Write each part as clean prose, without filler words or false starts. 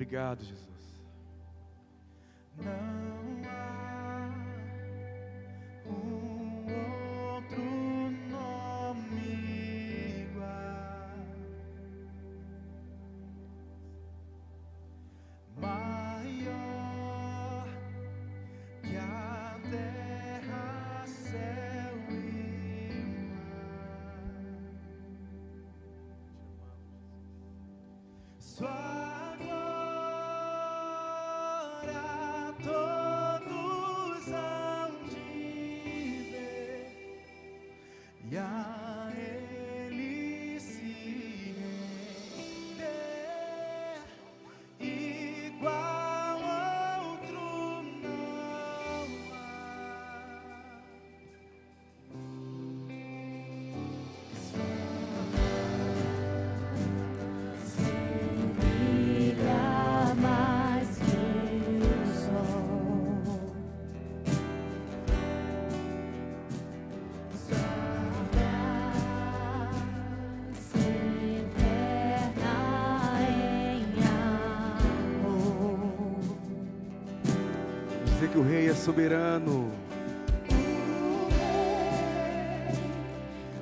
Obrigado, Jesus. Não há outro nome igual, maior que a terra, céu e mar. Sua e a Ele se render, igual outro não há. Se brilha mais que o sol, dizer que o Rei é soberano.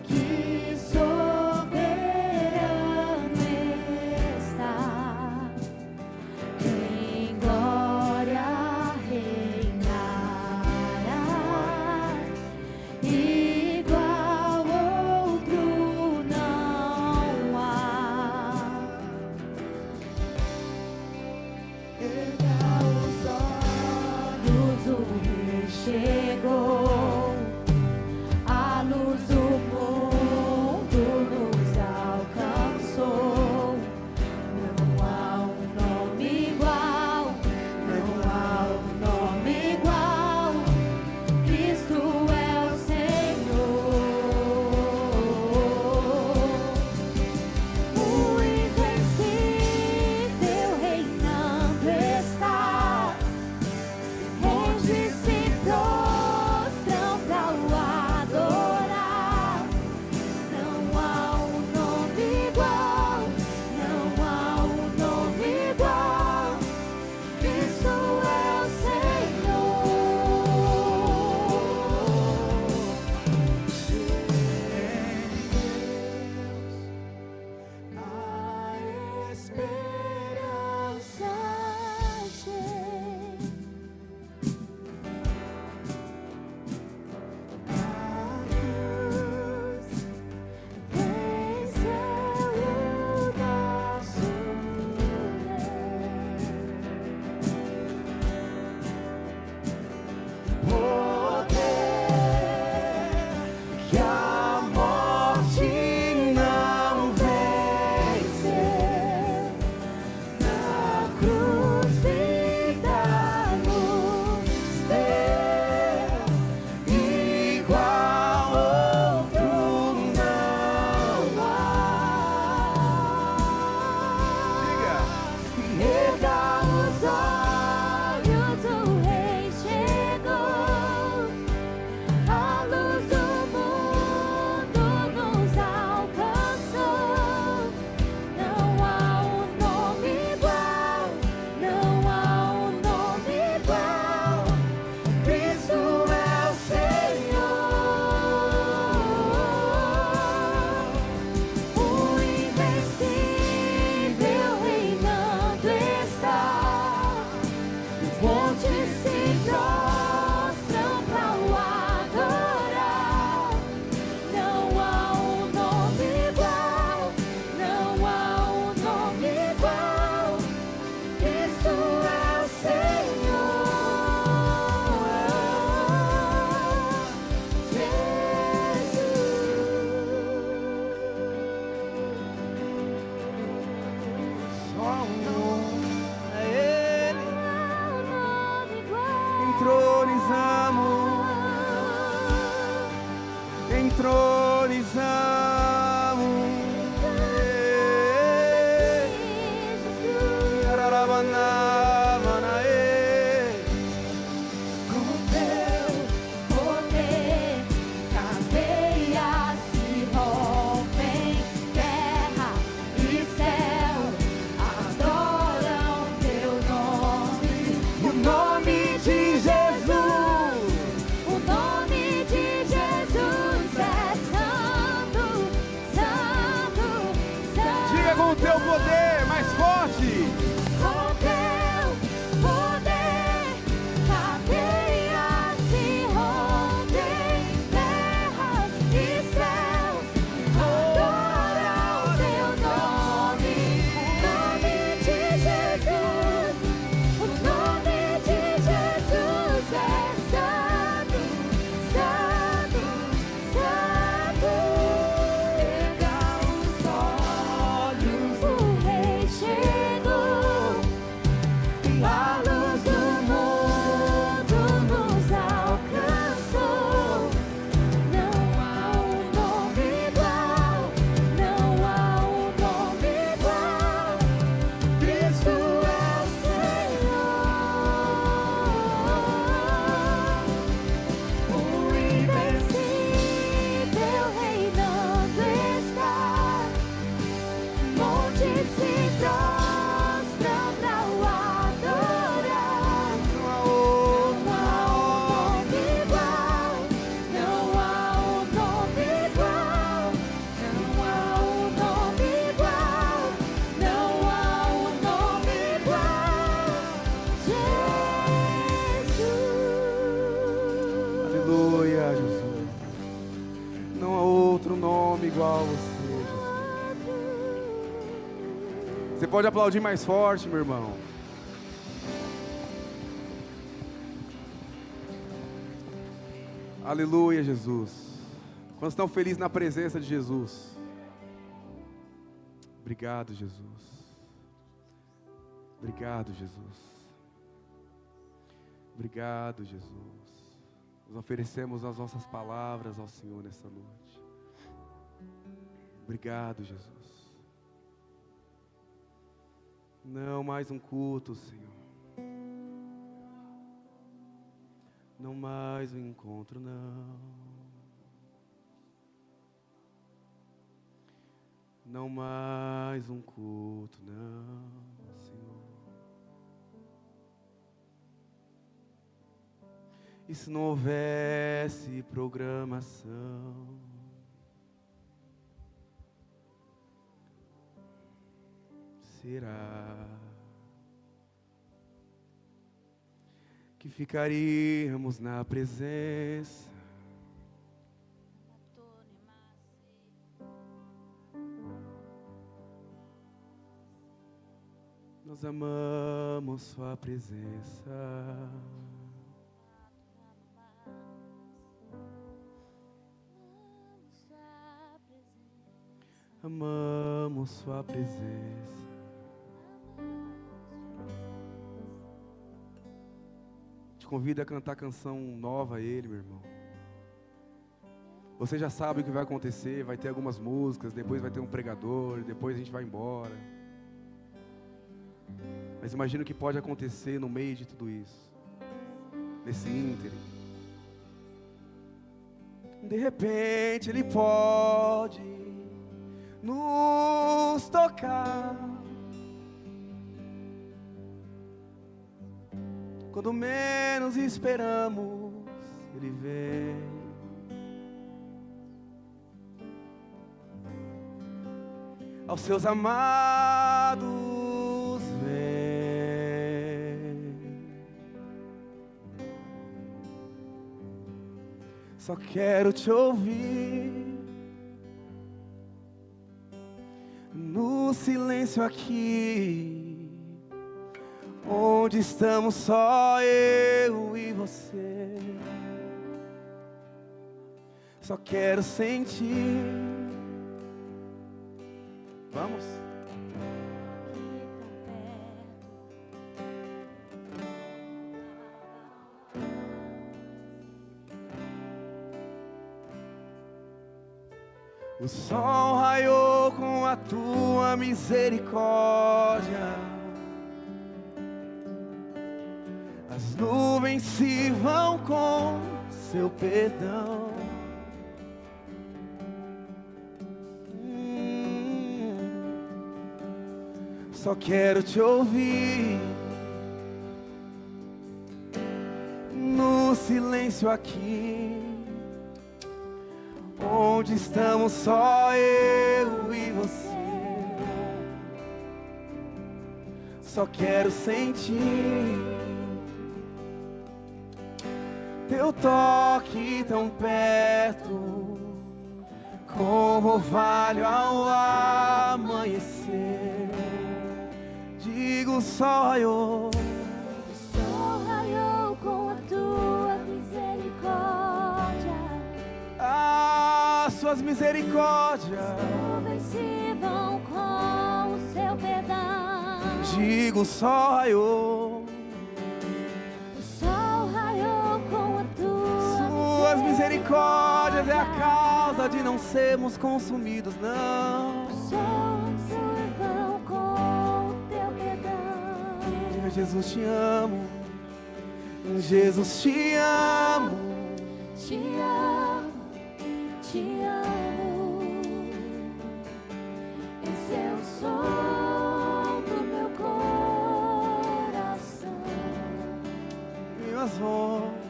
que soberano está, em glória reinará, igual outro não há. Erga os olhos, o Rei chegou, a luz do mundo nos alcançou. Não há um nome igual, não há um nome igual. Cristo é o Senhor, o invencível reinando está, onde se prostram pra o adorar. Não há um nome igual, não há um nome igual. Cristo é o A esperança Senhor. Venceu o nosso poder que a morte não venceu, na cruz vida nos deu, igual outro não há. Erga os olhos, o Rei chegou, a luz do mundo nos alcançou. Não há um nome igual, não há um nome igual. Cristo é o Senhor, o invencível reinando está, onde se prostram pra o adorar. Não há um nome igual, não há um nome igual. Cristo é o Jesus. Só um nome é Ele. Não há um nome igual. Entronizamos, entronizamos. Com teu poder, cadeias se rompem, terra e céu adoram teu Aleluia, Jesus. Não há outro nome igual a você, Jesus. Você pode aplaudir mais forte, meu irmão. Aleluia, Jesus. Quantos estão felizes na presença de Jesus? Obrigado, Jesus. Obrigado, Jesus. Obrigado, Jesus. Nós oferecemos as nossas palavras ao Senhor nessa noite. Obrigado, Jesus. Não mais um culto, Senhor. Não mais um encontro, não. Não mais um culto, não, Senhor. E se não houvesse programação, será que ficaríamos na presença? Nós amamos sua presença. Amamos sua presença. Te convido a cantar canção nova a Ele, meu irmão. Você já sabe o que vai acontecer. Vai ter algumas músicas, depois vai ter um pregador, depois a gente vai embora. Mas imagina o que pode acontecer no meio de tudo isso, nesse ínterim. De repente Ele pode nos tocar, quando menos esperamos, Ele vem. Aos seus amados vem. Só quero te ouvir no silêncio aqui, onde estamos só eu e você. Só quero sentir. Vamos. O sol raiou com a tua misericórdia, as nuvens se vão com seu perdão. Só quero te ouvir no silêncio aqui, onde estamos só eu e você. Só quero sentir teu toque tão perto, como orvalho ao amanhecer. Digo só eu. O sol raiou com a tua misericórdia, As suas misericórdias. nuvens se vão com o seu perdão. Digo só eu. O sol raiou com a tua Suas misericórdias é a causa de não sermos consumidos, não. O sol se vão com o teu perdão. Diga, Jesus, te amo. Jesus, te amo. Te amo, te amo. Esse é o som do meu coração. Minhas ondas.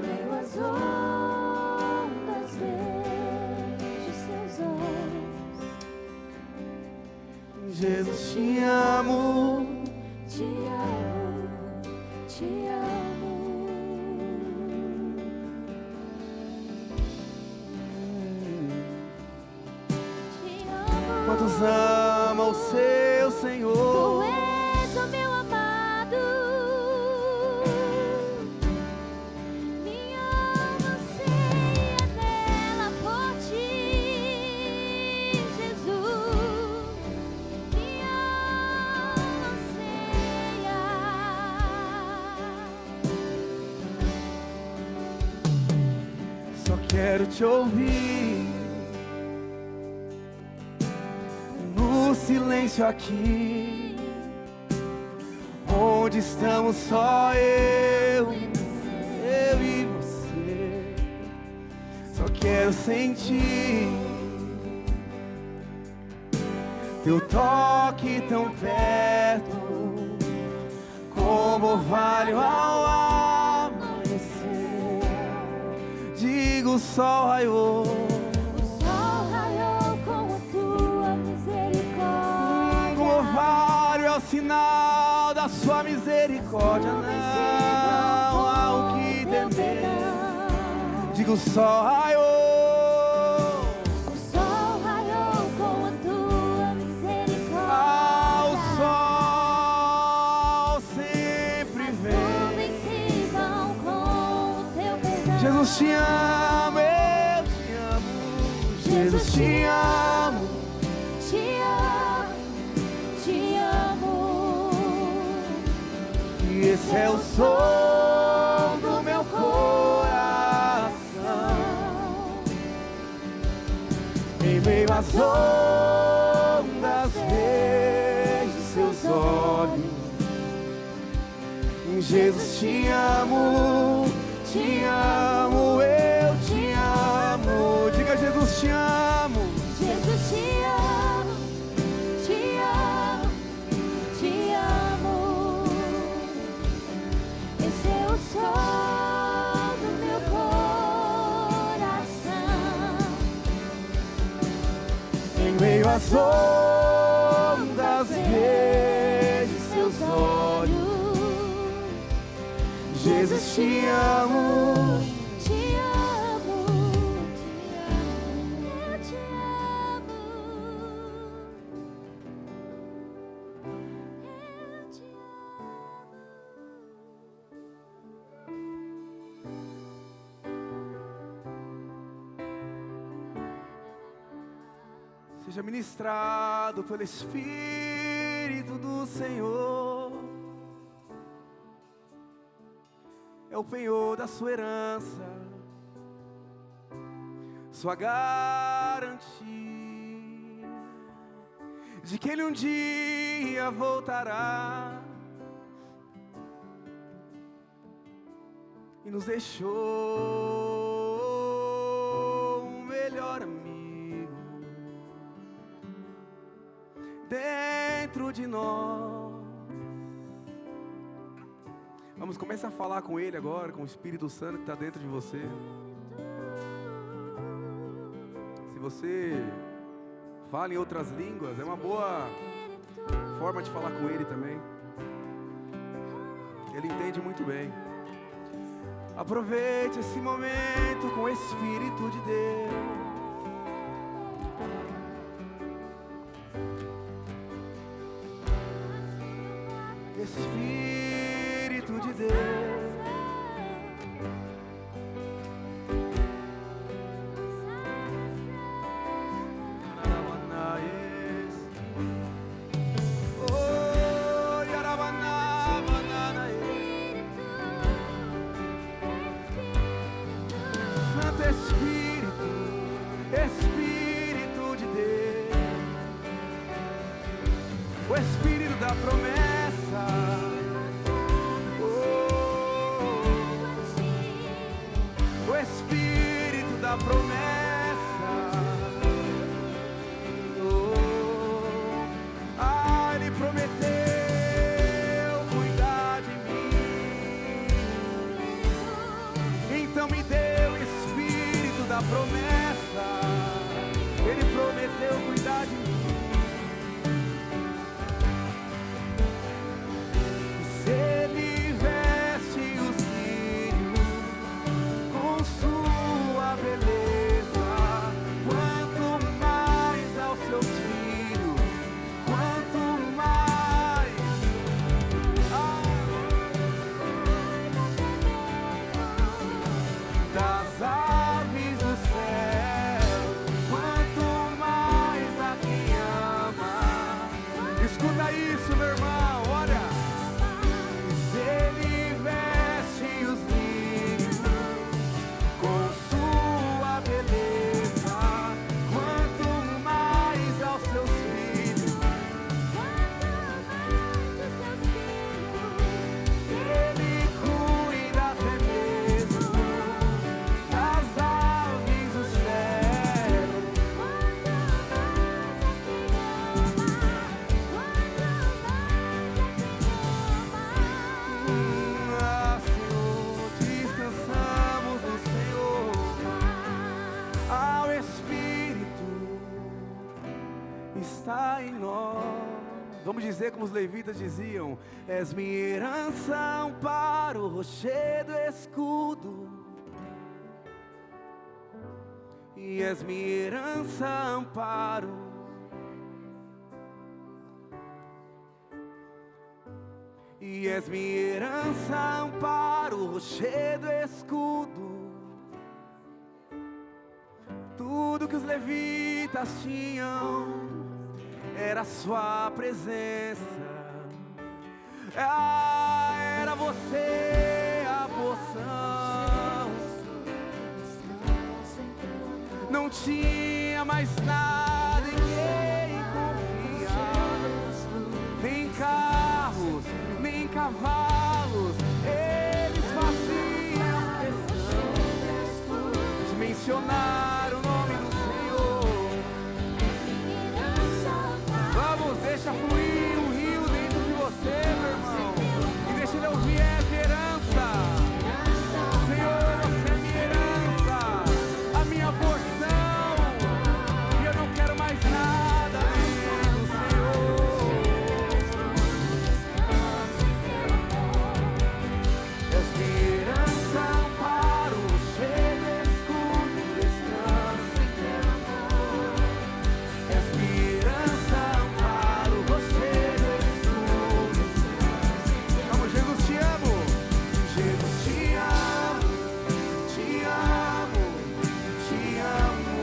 Meio as ondas, vejo seus olhos. Jesus, te amo. Te amo, te amo. Só quero te ouvir no silêncio aqui, onde estamos só eu e você. Só quero sentir teu toque tão perto, como orvalho ao amanhecer. Digo, o sol raiou, com a tua misericórdia. o orvalho é o sinal da sua misericórdia. Não há o que temer. Digo, o sol raiou, com a tua misericórdia. o sol sempre vem. Se vão com o teu perdão. Jesus te ama, eu te amo. Jesus te amo, Te amo, te amo. e esse é o som do meu coração. Em meio às ondas vejo seus olhos. Jesus te amo, eu te amo. Diga, Jesus te amo. Jesus te amo, te amo, te amo. Esse é o som do meu coração. Em meio às ondas vejo seus olhos. Jesus te amo, Te amo, eu te amo. Eu te seja ministrado pelo Espírito do Senhor. É o penhor da sua herança, sua garantia de que Ele um dia voltará e nos deixou um melhor amigo dentro de nós. Vamos começar a falar com Ele agora, com o Espírito Santo que está dentro de você. Se você fala em outras línguas, é uma boa forma de falar com Ele também. Ele entende muito bem. Aproveite esse momento com o Espírito de Deus. Espírito de Deus. Santo Espírito, Espírito de Deus, o Espírito da promessa, o Espírito da promessa. Ele prometeu cuidar de mim, então me deu o Espírito da promessa. Ele prometeu cuidar de mim. Se Ele veste os lírios com sua beleza, quanto mais aos seus filhos, quanto mais das aves do céu, quanto mais a quem ama. Escuta isso, meu irmão, olha. Se Ele veste os lírios com sua está em nós. Vamos dizer como os levitas diziam: és minha herança, amparo, rochedo, escudo. E és minha herança, amparo. E és minha herança, amparo, rochedo, escudo. Tudo que os levitas tinham era a sua presença. Era você a porção. Não tinha mais nada em quem confiar. Nem carros, nem cavalos. Eles faziam questão de mencionar o nome do Senhor. Vamos, deixa fluir um rio dentro de você, meu irmão. E deixa ele ouvir essa herança. Senhor, você é minha herança, a minha porção. E eu não quero mais nada além do Senhor. És minha herança, amparo, cheio, escudo, descanso em teu amor. És minha herança, amparo, rochedo, escudo, descanso em teu amor. Vamos, Jesus, te amo. Jesus, te amo, te amo, te amo.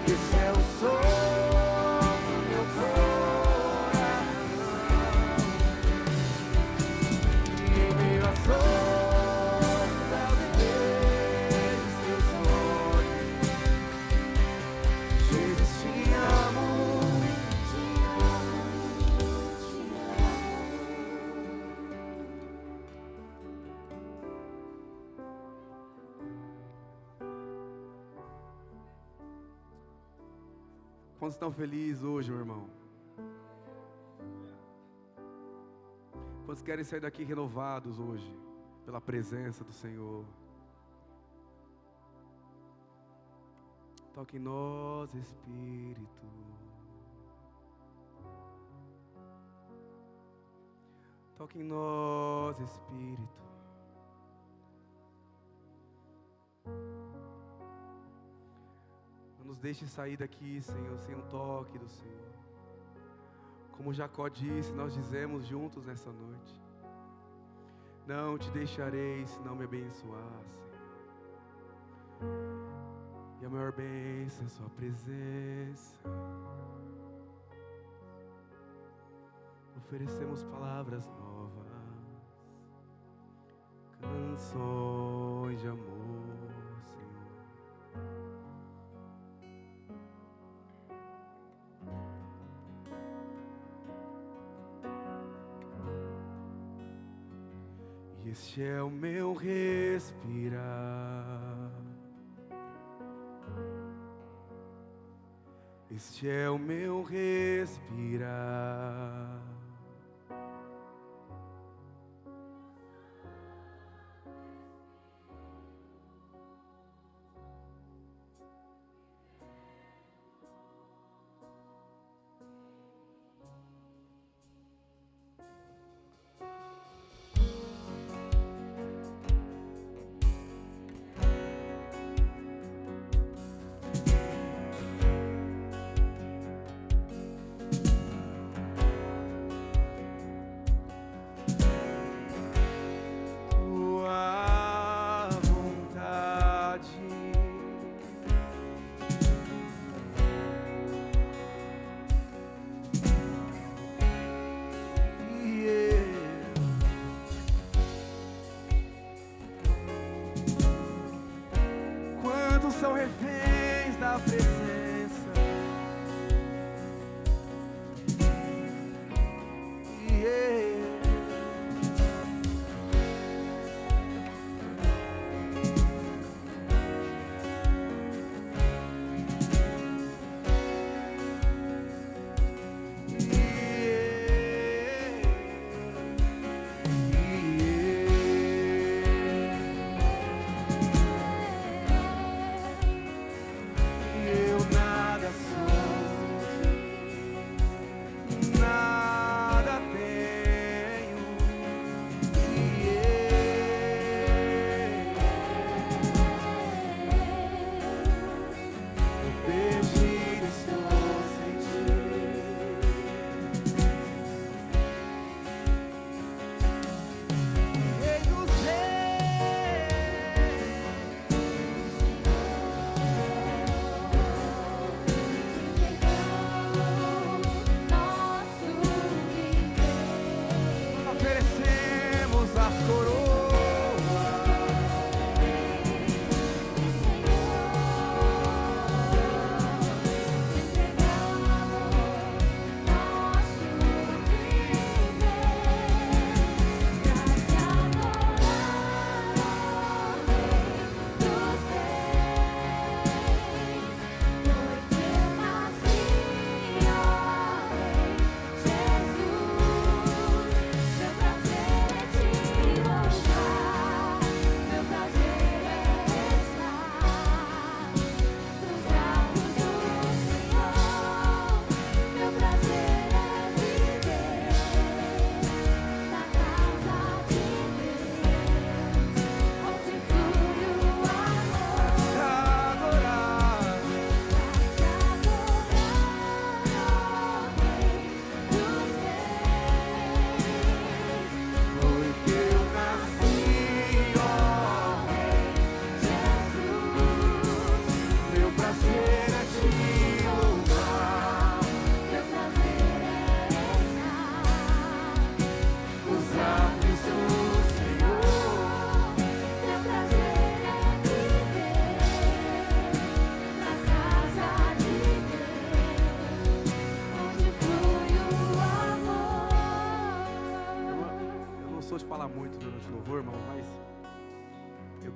Esse é o som do meu coração. E em meio às ondas vejo teus olhos. Jesus, te amo, te amo, te amo. Quantos estão felizes hoje, meu irmão? Quantos querem sair daqui renovados hoje, pela presença do Senhor? Toque em nós, Espírito. Toque em nós, Espírito. Não nos deixe sair daqui, Senhor, sem um toque do Senhor. Como Jacó disse, nós dizemos juntos nessa noite: não te deixarei se não me abençoar, Senhor. E a maior bênção é sua presença. Oferecemos palavras novas, canções de amor, Senhor. E este é o meu respirar. Este é o meu respirar. São reféns da presença. Eu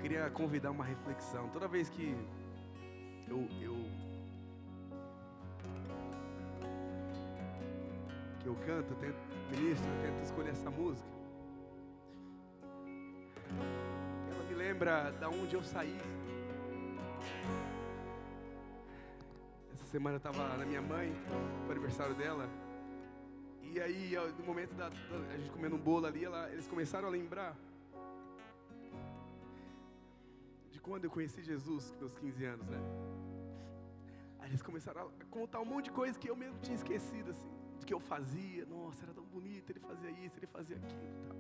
queria convidar uma reflexão. Toda vez que eu canto, eu tento escolher essa música. Ela me lembra da onde eu saí. Essa semana eu estava na minha mãe, no aniversário dela. E aí, no momento da a gente comendo um bolo ali, eles começaram a lembrar de quando eu conheci Jesus, com meus 15 anos, né? Aí eles começaram a contar um monte de coisa que eu mesmo tinha esquecido, assim, de que eu fazia. Nossa, era tão bonito, ele fazia isso, ele fazia aquilo e tal.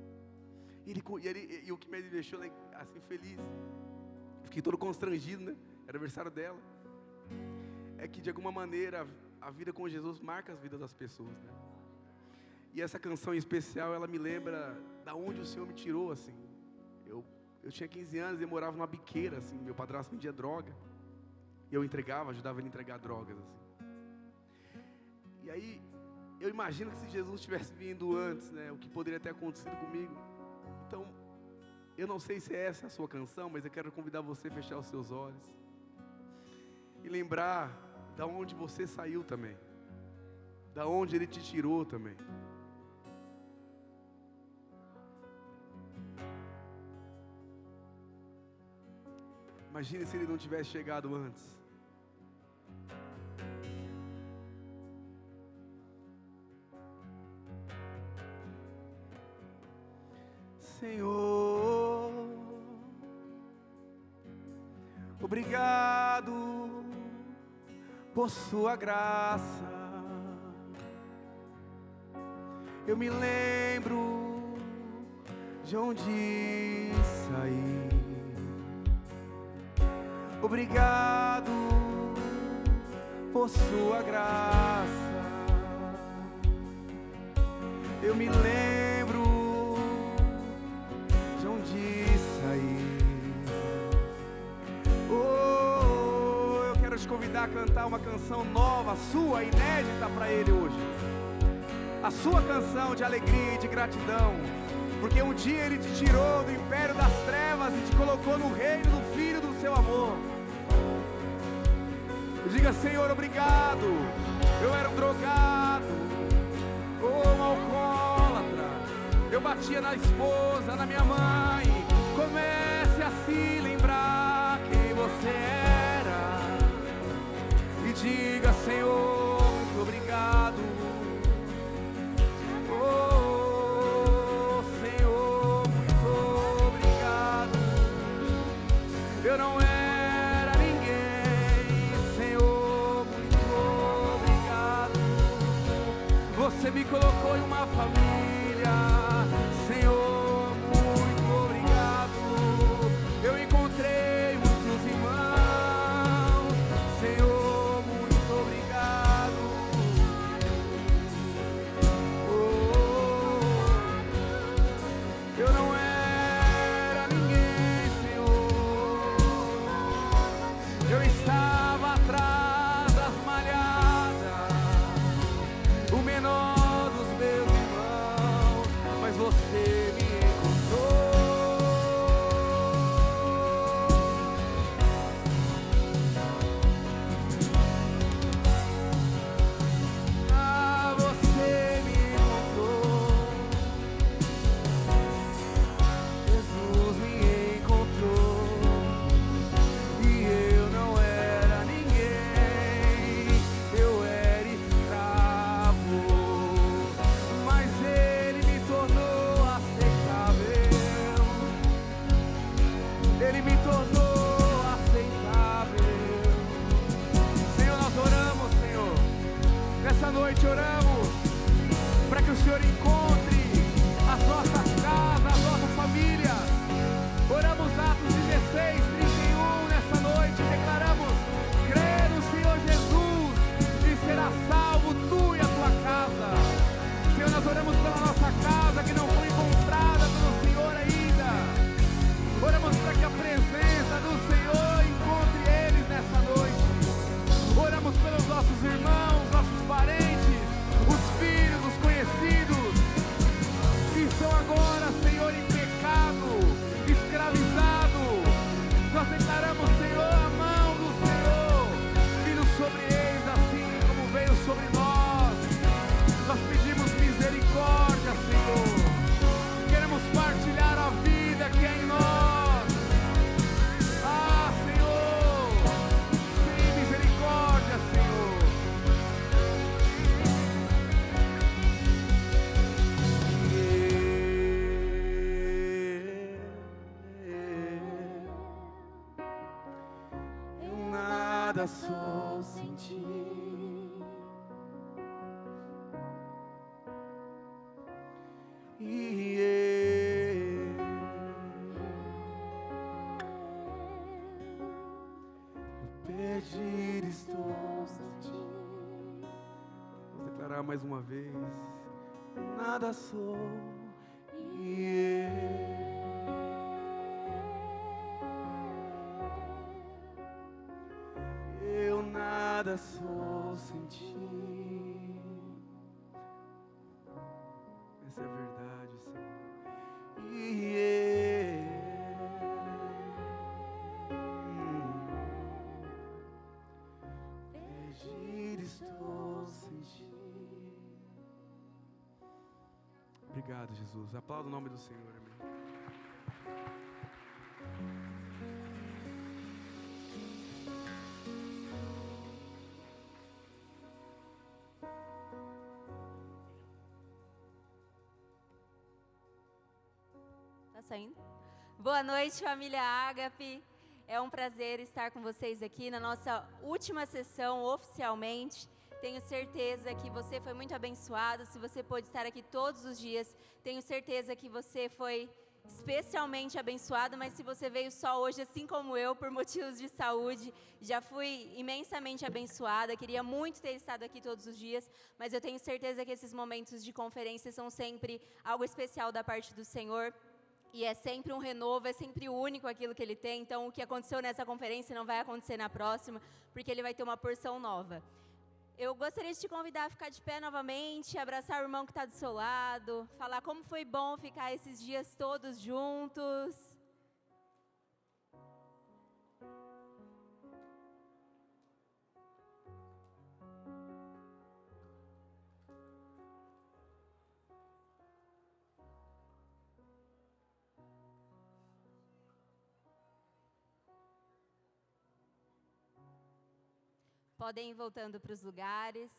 E o que me deixou assim feliz, fiquei todo constrangido, né? Era aniversário dela. É que de alguma maneira a vida com Jesus marca as vidas das pessoas, né? E essa canção em especial, ela me lembra da onde o Senhor me tirou, assim. Eu tinha 15 anos e eu morava numa biqueira, assim. Meu padrasto vendia droga. E eu ajudava ele a entregar drogas, assim. E aí, eu imagino que se Jesus tivesse vindo antes, né, o que poderia ter acontecido comigo. Então, eu não sei se essa é a sua canção, mas eu quero convidar você a fechar os seus olhos. E lembrar da onde você saiu também. Da onde Ele te tirou também. Imagine se Ele não tivesse chegado antes. Senhor, obrigado por sua graça. Eu me lembro de onde saí. Obrigado por sua graça. Eu me lembro de onde saí. Oh, eu quero te convidar a cantar uma canção nova, sua, inédita para Ele hoje. A sua canção de alegria e de gratidão. Porque um dia Ele te tirou do império das trevas e te colocou no reino do Filho do seu amor. Diga: Senhor, obrigado. Eu era um drogado, um alcoólatra. Eu batia na esposa, na minha mãe. Comece a se lembrar quem você era. E diga: Senhor, muito obrigado. Eu não era ninguém, Senhor, muito obrigado. Você me colocou em uma família, Senhor, muito obrigado. Eu encontrei muitos irmãos, Senhor, muito obrigado. Eu não era ninguém, Senhor. Eu estava atrás das malhadas, o menor dos meus irmãos, mas você me encontrou. Ah, você me encontrou. Jesus me encontrou. Ele me tornou aceitável. Senhor, nós oramos, Senhor. Nessa noite oramos para que o Senhor encontre as nossas casas, as nossas famílias. Oramos Atos 16, 31 nessa noite. Declaramos: crê no Senhor Jesus e será salvo tu e a tua casa. Senhor, nós oramos pela nossa casa que não foi encontrada pelo Senhor ainda. Oramos para que a presença do Senhor encontre eles nessa noite. Oramos pelos nossos irmãos, nossos parentes, nada sou sem ti. Pedir estou sem ti. Vamos declarar mais uma vez. Nada sou eu nada sou sem ti. Essa é a verdade, Senhor. Estou sem ti. Obrigado, Jesus. Aplauda o nome do Senhor, amém. Tá saindo? Boa noite, família Ágape. É um prazer estar com vocês aqui na nossa última sessão oficialmente. Tenho certeza que você foi muito abençoado. Se você pôde estar aqui todos os dias, tenho certeza que você foi especialmente abençoado. Mas se você veio só hoje, assim como eu, por motivos de saúde, já fui imensamente abençoada. Queria muito ter estado aqui todos os dias, mas eu tenho certeza que esses momentos de conferência são sempre algo especial da parte do Senhor. E é sempre um renovo, é sempre único aquilo que Ele tem. Então, o que aconteceu nessa conferência não vai acontecer na próxima, porque Ele vai ter uma porção nova. Eu gostaria de te convidar a ficar de pé novamente, abraçar o irmão que está do seu lado, falar como foi bom ficar esses dias todos juntos. Podem ir voltando para os lugares.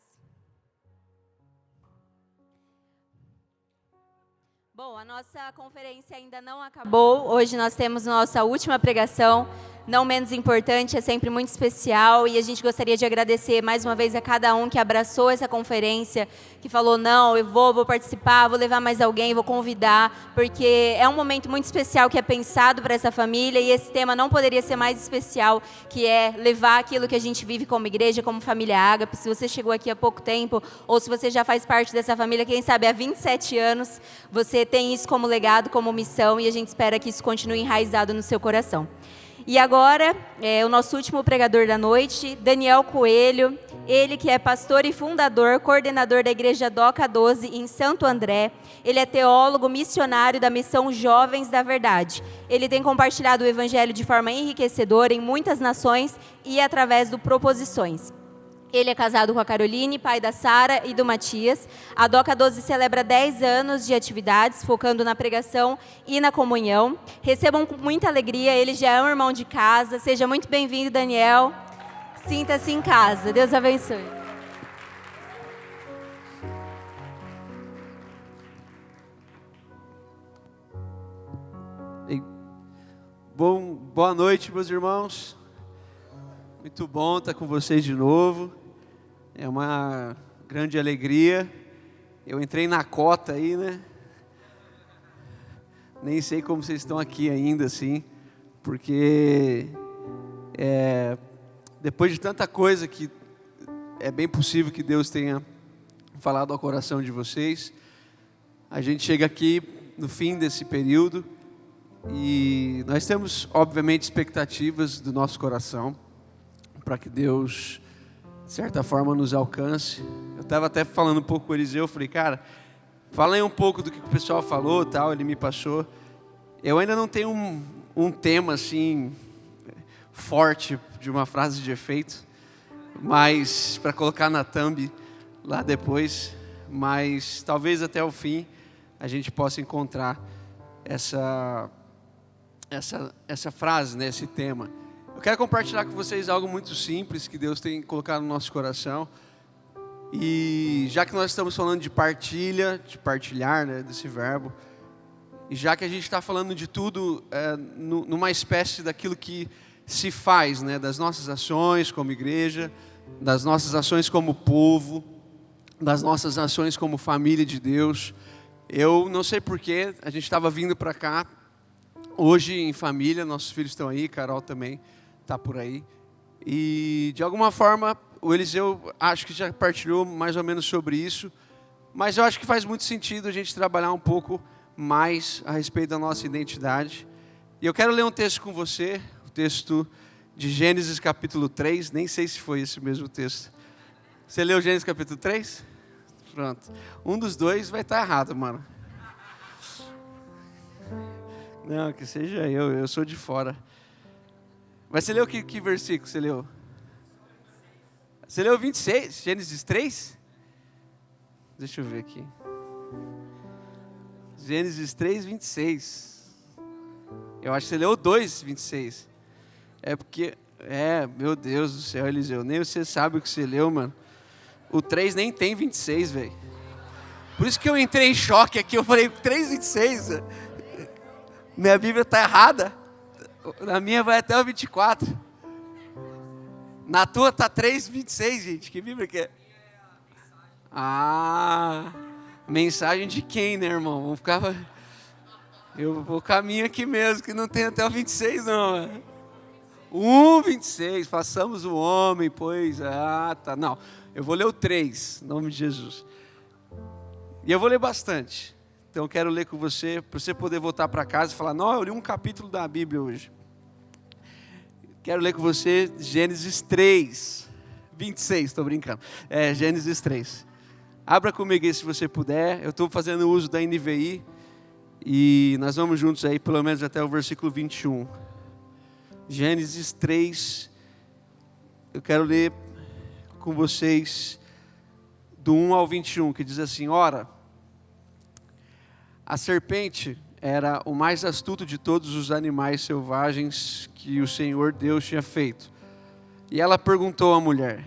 Bom, a nossa conferência ainda não acabou. Hoje nós temos nossa última pregação. Não menos importante, é sempre muito especial, e a gente gostaria de agradecer mais uma vez a cada um que abraçou essa conferência, que falou, não, eu vou participar, vou levar mais alguém, vou convidar, porque é um momento muito especial que é pensado para essa família, e esse tema não poderia ser mais especial, que é levar aquilo que a gente vive como igreja, como família Ágape. Se você chegou aqui há pouco tempo, ou se você já faz parte dessa família, quem sabe há 27 anos, você tem isso como legado, como missão, e a gente espera que isso continue enraizado no seu coração. E agora, o nosso último pregador da noite, Daniel Coelho, ele que é pastor e fundador, coordenador da Igreja Doca 12 em Santo André. Ele é teólogo, missionário da missão Jovens da Verdade. Ele tem compartilhado o evangelho de forma enriquecedora em muitas nações e através do Proposições. Ele é casado com a Caroline, pai da Sara e do Matias. A Doca 12 celebra 10 anos de atividades, focando na pregação e na comunhão. Recebam com muita alegria, ele já é um irmão de casa. Seja muito bem-vindo, Daniel. Sinta-se em casa. Deus abençoe. Boa noite, meus irmãos. Muito bom estar com vocês de novo. É uma grande alegria. Eu entrei na cota aí, né? Nem sei como vocês estão aqui ainda, assim, porque depois de tanta coisa que é bem possível que Deus tenha falado ao coração de vocês, a gente chega aqui no fim desse período e nós temos, obviamente, expectativas do nosso coração para que Deus, de certa forma, nos alcance. Eu estava até falando um pouco com o Eliseu, eu falei, cara, fala aí um pouco do que o pessoal falou, tal, ele me passou. Eu ainda não tenho um tema assim forte de uma frase de efeito, mas para colocar na thumb lá depois, mas talvez até o fim a gente possa encontrar essa frase, né, esse tema. Eu quero compartilhar com vocês algo muito simples que Deus tem colocado no nosso coração. E já que nós estamos falando de partilha, de partilhar, né, desse verbo, e já que a gente está falando de tudo numa espécie daquilo que se faz, né, das nossas ações como igreja, das nossas ações como povo, das nossas ações como família de Deus. Eu não sei porquê, a gente estava vindo para cá hoje em família, nossos filhos estão aí, Carol também está por aí. E de alguma forma o Eliseu acho que já partilhou mais ou menos sobre isso, mas eu acho que faz muito sentido a gente trabalhar um pouco mais a respeito da nossa identidade. E eu quero ler um texto com você, o texto de Gênesis capítulo 3, nem sei se foi esse mesmo texto. Você leu Gênesis capítulo 3? Pronto. Um dos dois vai estar errado, mano. Não, que seja eu sou de fora. Mas você leu que versículo você leu? Você leu 26, Gênesis 3? Deixa eu ver aqui. Gênesis 3, 26. Eu acho que você leu 2, 26. É porque, meu Deus do céu, Eliseu, nem você sabe o que você leu, mano. O 3 nem tem 26, velho. Por isso que eu entrei em choque aqui, eu falei 3, 26. Minha Bíblia está errada. Na minha vai até o 24. Na tua tá 3, 26, gente. Que Bíblia que é? Mensagem de quem, né, irmão? Vamos ficar... Eu vou caminho aqui mesmo, que não tem até o 26, não. 26, façamos o homem, pois... tá. Não, eu vou ler o 3, em nome de Jesus. E eu vou ler bastante. Então eu quero ler com você, para você poder voltar para casa e falar, não, eu li um capítulo da Bíblia hoje. Quero ler com você Gênesis 3, 26, estou brincando. Gênesis 3. Abra comigo aí se você puder. Eu estou fazendo uso da NVI e nós vamos juntos aí pelo menos até o versículo 21. Gênesis 3, eu quero ler com vocês do 1 ao 21, que diz assim: Ora, a serpente era o mais astuto de todos os animais selvagens que o Senhor Deus tinha feito. E ela perguntou à mulher: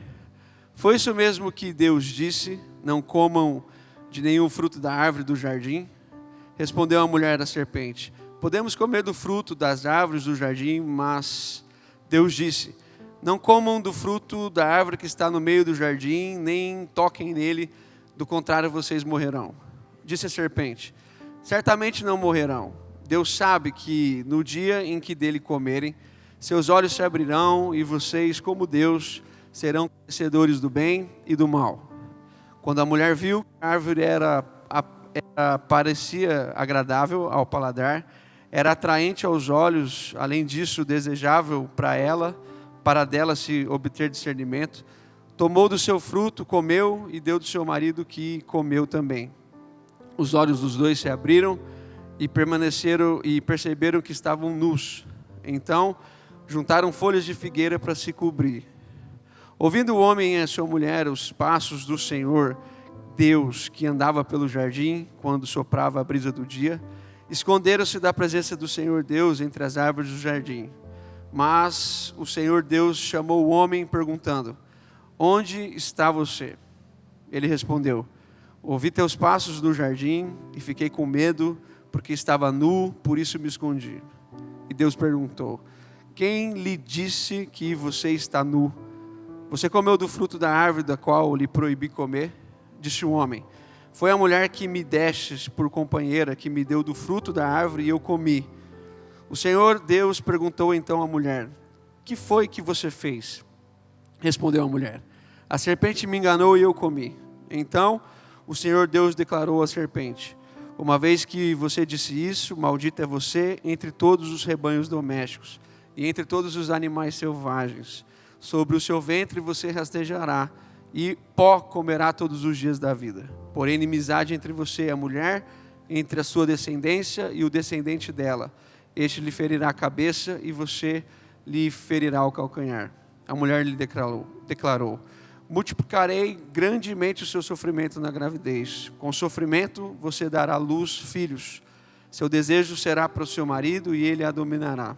foi isso mesmo que Deus disse, não comam de nenhum fruto da árvore do jardim? Respondeu a mulher da serpente: podemos comer do fruto das árvores do jardim, mas Deus disse: não comam do fruto da árvore que está no meio do jardim, nem toquem nele, do contrário vocês morrerão. Disse a serpente: certamente não morrerão. Deus sabe que no dia em que dele comerem, seus olhos se abrirão e vocês, como Deus, serão conhecedores do bem e do mal. Quando a mulher viu que a árvore parecia agradável ao paladar, era atraente aos olhos, além disso desejável para dela se obter discernimento, tomou do seu fruto, comeu e deu do seu marido, que comeu também. Os olhos dos dois se abriram e perceberam que estavam nus. Então juntaram folhas de figueira para se cobrir. Ouvindo o homem e a sua mulher os passos do Senhor Deus, que andava pelo jardim quando soprava a brisa do dia, esconderam-se da presença do Senhor Deus entre as árvores do jardim. Mas o Senhor Deus chamou o homem perguntando: onde está você? Ele respondeu: ouvi teus passos no jardim e fiquei com medo, porque estava nu, por isso me escondi. E Deus perguntou: quem lhe disse que você está nu? Você comeu do fruto da árvore da qual lhe proibi comer? Disse o homem: foi a mulher que me destes por companheira, que me deu do fruto da árvore e eu comi. O Senhor Deus perguntou então à mulher: que foi que você fez? Respondeu a mulher: a serpente me enganou e eu comi. Então o Senhor Deus declarou à serpente: uma vez que você disse isso, maldita é você entre todos os rebanhos domésticos e entre todos os animais selvagens. Sobre o seu ventre você rastejará e pó comerá todos os dias da vida. Porém, inimizade entre você e a mulher, entre a sua descendência e o descendente dela. Este lhe ferirá a cabeça e você lhe ferirá o calcanhar. A mulher lhe declarou: multiplicarei grandemente o seu sofrimento na gravidez. Com sofrimento você dará à luz filhos. Seu desejo será para o seu marido e ele a dominará.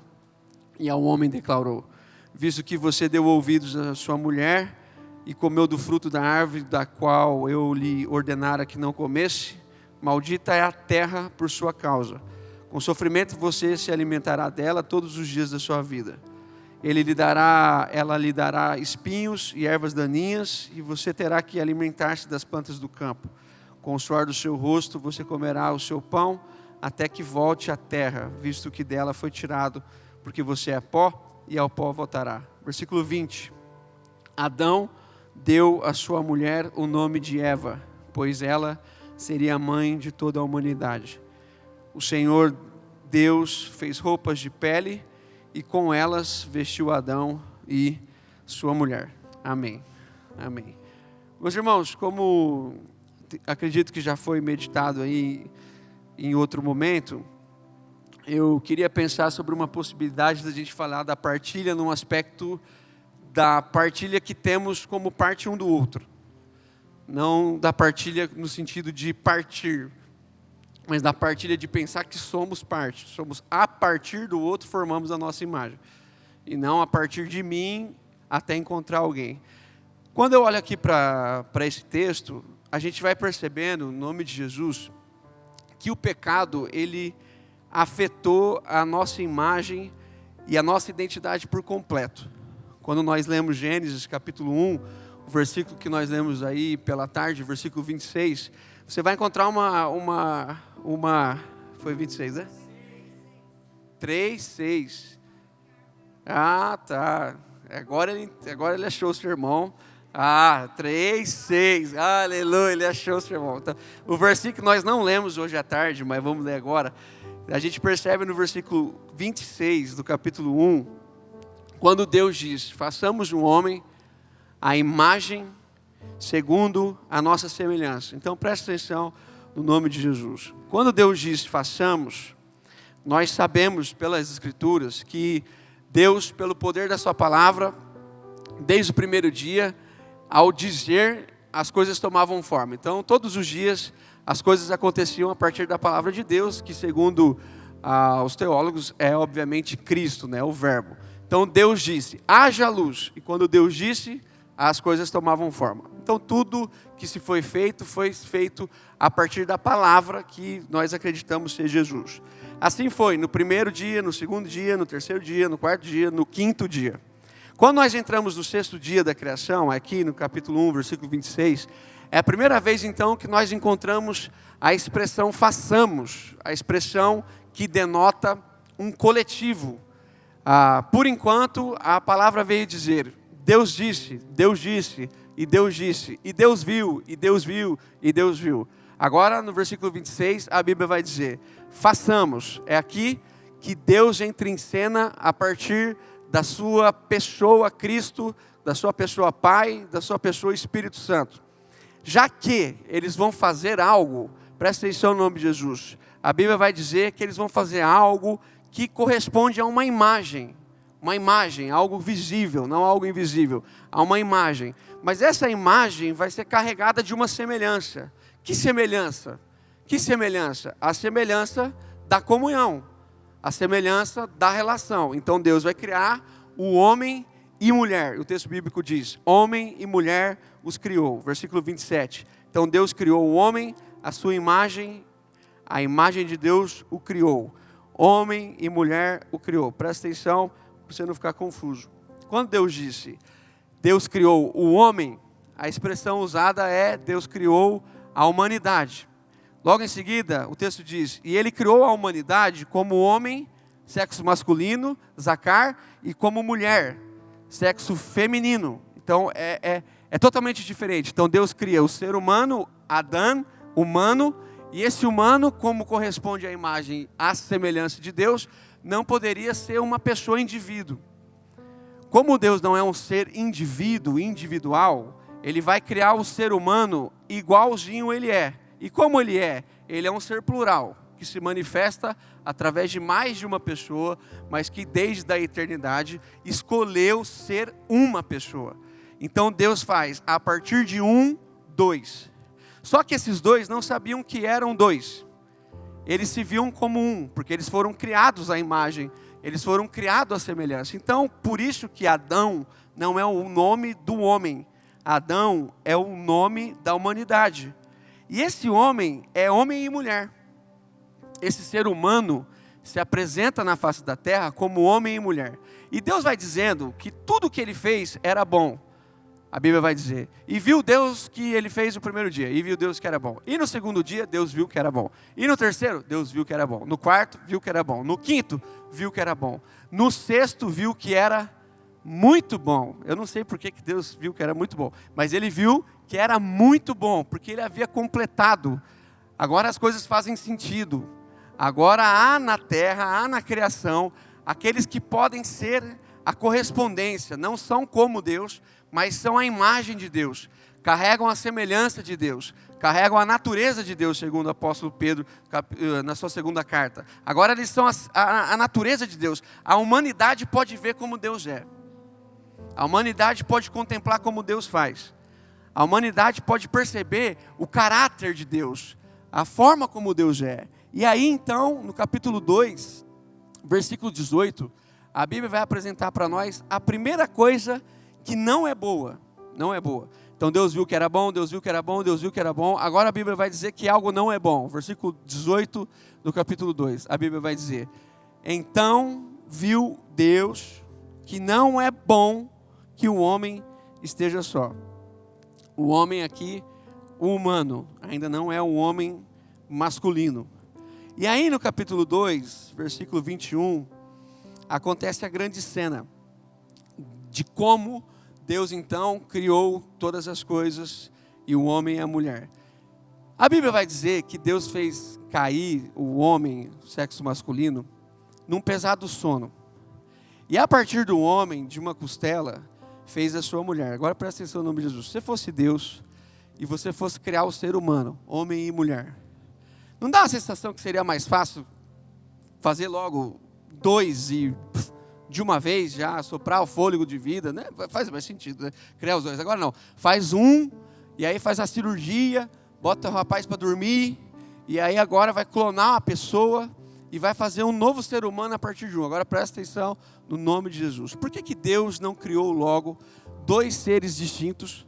E ao homem declarou: visto que você deu ouvidos à sua mulher e comeu do fruto da árvore da qual eu lhe ordenara que não comesse, maldita é a terra por sua causa. Com sofrimento você se alimentará dela todos os dias da sua vida. ela lhe dará espinhos e ervas daninhas, e você terá que alimentar-se das plantas do campo. Com o suor do seu rosto você comerá o seu pão, até que volte à terra, visto que dela foi tirado, porque você é pó, e ao pó voltará. Versículo 20. Adão deu à sua mulher o nome de Eva, pois ela seria a mãe de toda a humanidade. O Senhor Deus fez roupas de pele, e com elas vestiu Adão e sua mulher. Amém. Amém. Meus irmãos, como acredito que já foi meditado aí em outro momento, eu queria pensar sobre uma possibilidade da gente falar da partilha num aspecto da partilha que temos como parte um do outro. Não da partilha no sentido de partir, mas da partilha de pensar que somos parte. Somos a partir do outro, formamos a nossa imagem. E não a partir de mim até encontrar alguém. Quando eu olho aqui para esse texto, a gente vai percebendo, no nome de Jesus, que o pecado, ele afetou a nossa imagem e a nossa identidade por completo. Quando nós lemos Gênesis capítulo 1, o versículo que nós lemos aí pela tarde, versículo 26, você vai encontrar foi 26, né? 3:6. Ah, tá. Agora ele achou o sermão. 3:6. Aleluia, ele achou o sermão. Então, o versículo que nós não lemos hoje à tarde, mas vamos ler agora. A gente percebe no versículo 26 do capítulo 1, quando Deus diz: façamos um homem à imagem segundo a nossa semelhança. Então presta atenção no nome de Jesus. Quando Deus diz façamos, nós sabemos pelas Escrituras que Deus, pelo poder da sua palavra, desde o primeiro dia, ao dizer, as coisas tomavam forma. Então todos os dias as coisas aconteciam a partir da palavra de Deus, que segundo os teólogos é obviamente Cristo, né, o verbo. Então Deus disse, haja luz, e quando Deus disse, as coisas tomavam forma. Então tudo que se foi feito a partir da palavra que nós acreditamos ser Jesus. Assim foi no primeiro dia, no segundo dia, no terceiro dia, no quarto dia, no quinto dia. Quando nós entramos no sexto dia da criação, aqui no capítulo 1, versículo 26, é a primeira vez então que nós encontramos a expressão façamos, a expressão que denota um coletivo. Por enquanto, a palavra veio dizer, Deus disse, e Deus disse, e Deus viu, e Deus viu, e Deus viu. Agora, no versículo 26, a Bíblia vai dizer, façamos. É aqui que Deus entra em cena a partir da sua pessoa Cristo, da sua pessoa Pai, da sua pessoa Espírito Santo. Já que eles vão fazer algo, presta atenção no nome de Jesus, a Bíblia vai dizer que eles vão fazer algo que corresponde a uma imagem, algo visível, não algo invisível, a uma imagem. Mas essa imagem vai ser carregada de uma semelhança. Que semelhança? Que semelhança? A semelhança da comunhão, a semelhança da relação. Então Deus vai criar o homem e mulher. O texto bíblico diz, homem e mulher os criou. Versículo 27. Então Deus criou o homem, a sua imagem, a imagem de Deus o criou. Homem e mulher o criou. Presta atenção, para você não ficar confuso. Quando Deus disse, Deus criou o homem, a expressão usada é, Deus criou a humanidade. Logo em seguida, o texto diz, e ele criou a humanidade como homem, sexo masculino, Zacar, e como mulher, sexo feminino. Então, é totalmente diferente. Então, Deus cria o ser humano, Adão, humano, e esse humano, como corresponde à imagem, à semelhança de Deus, não poderia ser uma pessoa indivíduo. Como Deus não é um ser individual, ele vai criar o ser humano igualzinho ele é. E como ele é? Ele é um ser plural, que se manifesta através de mais de uma pessoa, mas que desde a eternidade escolheu ser uma pessoa. Então Deus faz, a partir de dois. Só que esses dois não sabiam que eram dois. Eles se viam como um, porque eles foram criados à imagem, eles foram criados à semelhança. Então, por isso que Adão não é o nome do homem. Adão é o nome da humanidade. E esse homem é homem e mulher. Esse ser humano se apresenta na face da terra como homem e mulher. E Deus vai dizendo que tudo que ele fez era bom. A Bíblia vai dizer, e viu Deus que ele fez o primeiro dia, e viu Deus que era bom. E no segundo dia, Deus viu que era bom. E no terceiro, Deus viu que era bom. No quarto, viu que era bom. No quinto, viu que era bom. No sexto, viu que era muito bom. Eu não sei por que Deus viu que era muito bom, mas ele viu que era muito bom, porque ele havia completado. Agora as coisas fazem sentido. Agora há na terra, há na criação, aqueles que podem ser a correspondência, não são como Deus, mas são a imagem de Deus, carregam a semelhança de Deus, carregam a natureza de Deus, segundo o apóstolo Pedro, na sua segunda carta. Agora eles são a natureza de Deus. A humanidade pode ver como Deus é. A humanidade pode contemplar como Deus faz. A humanidade pode perceber o caráter de Deus, a forma como Deus é. E aí então, no capítulo 2, versículo 18, a Bíblia vai apresentar para nós a primeira coisa que não é boa. Não é boa. Então Deus viu que era bom, Deus viu que era bom, Deus viu que era bom. Agora a Bíblia vai dizer que algo não é bom. Versículo 18 do capítulo 2. A Bíblia vai dizer: então viu Deus que não é bom que o homem esteja só. O homem aqui, o humano, ainda não é um homem masculino. E aí no capítulo 2, versículo 21, acontece a grande cena de como Deus então criou todas as coisas e o homem e a mulher. A Bíblia vai dizer que Deus fez cair o homem, o sexo masculino, num pesado sono. E a partir do homem, de uma costela, fez a sua mulher. Agora presta atenção no nome de Jesus. Se você fosse Deus e você fosse criar o ser humano, homem e mulher, não dá a sensação que seria mais fácil fazer logo dois e de uma vez já soprar o fôlego de vida, né? Faz mais sentido, né? Criar os dois. Agora não, faz um, e aí faz a cirurgia, bota o rapaz para dormir, e aí agora vai clonar uma pessoa, e vai fazer um novo ser humano a partir de um. Agora presta atenção no nome de Jesus. Por que Deus não criou logo dois seres distintos,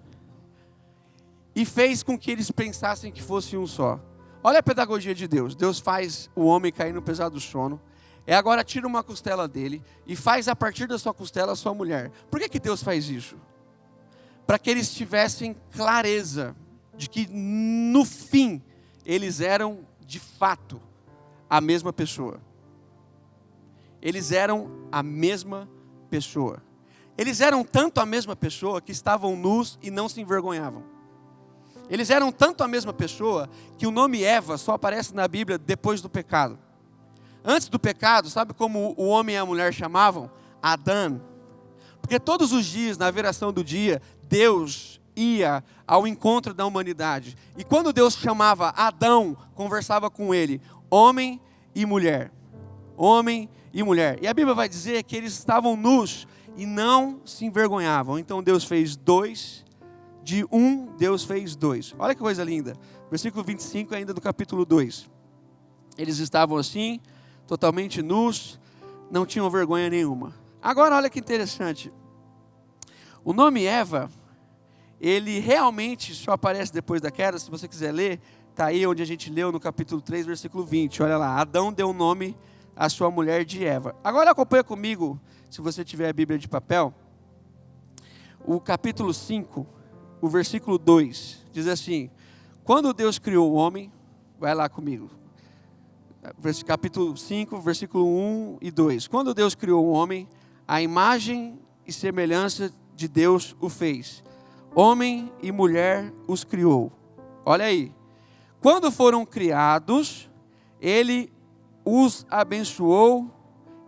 e fez com que eles pensassem que fosse um só? Olha a pedagogia de Deus. Deus faz o homem cair no pesado sono, agora tira uma costela dele e faz a partir da sua costela a sua mulher. Por que Deus faz isso? Para que eles tivessem clareza de que no fim eles eram de fato a mesma pessoa. Eles eram a mesma pessoa. Eles eram tanto a mesma pessoa que estavam nus e não se envergonhavam. Eles eram tanto a mesma pessoa que o nome Eva só aparece na Bíblia depois do pecado. Antes do pecado, sabe como o homem e a mulher chamavam? Adão. Porque todos os dias, na viração do dia, Deus ia ao encontro da humanidade. E quando Deus chamava Adão, conversava com ele, homem e mulher. Homem e mulher. E a Bíblia vai dizer que eles estavam nus e não se envergonhavam. Então Deus fez dois, de um Deus fez dois. Olha que coisa linda. Versículo 25 ainda do capítulo 2. Eles estavam assim, totalmente nus, não tinham vergonha nenhuma. Agora olha que interessante. O nome Eva, ele realmente só aparece depois da queda. Se você quiser ler, está aí onde a gente leu no capítulo 3, versículo 20. Olha lá, Adão deu o nome à sua mulher de Eva. Agora acompanha comigo, se você tiver a Bíblia de papel, o capítulo 5, o versículo 2, diz assim: quando Deus criou o homem, vai lá comigo, capítulo 5, versículo 1 e 2. Quando Deus criou o homem, a imagem e semelhança de Deus o fez. Homem e mulher os criou. Olha aí. Quando foram criados, ele os abençoou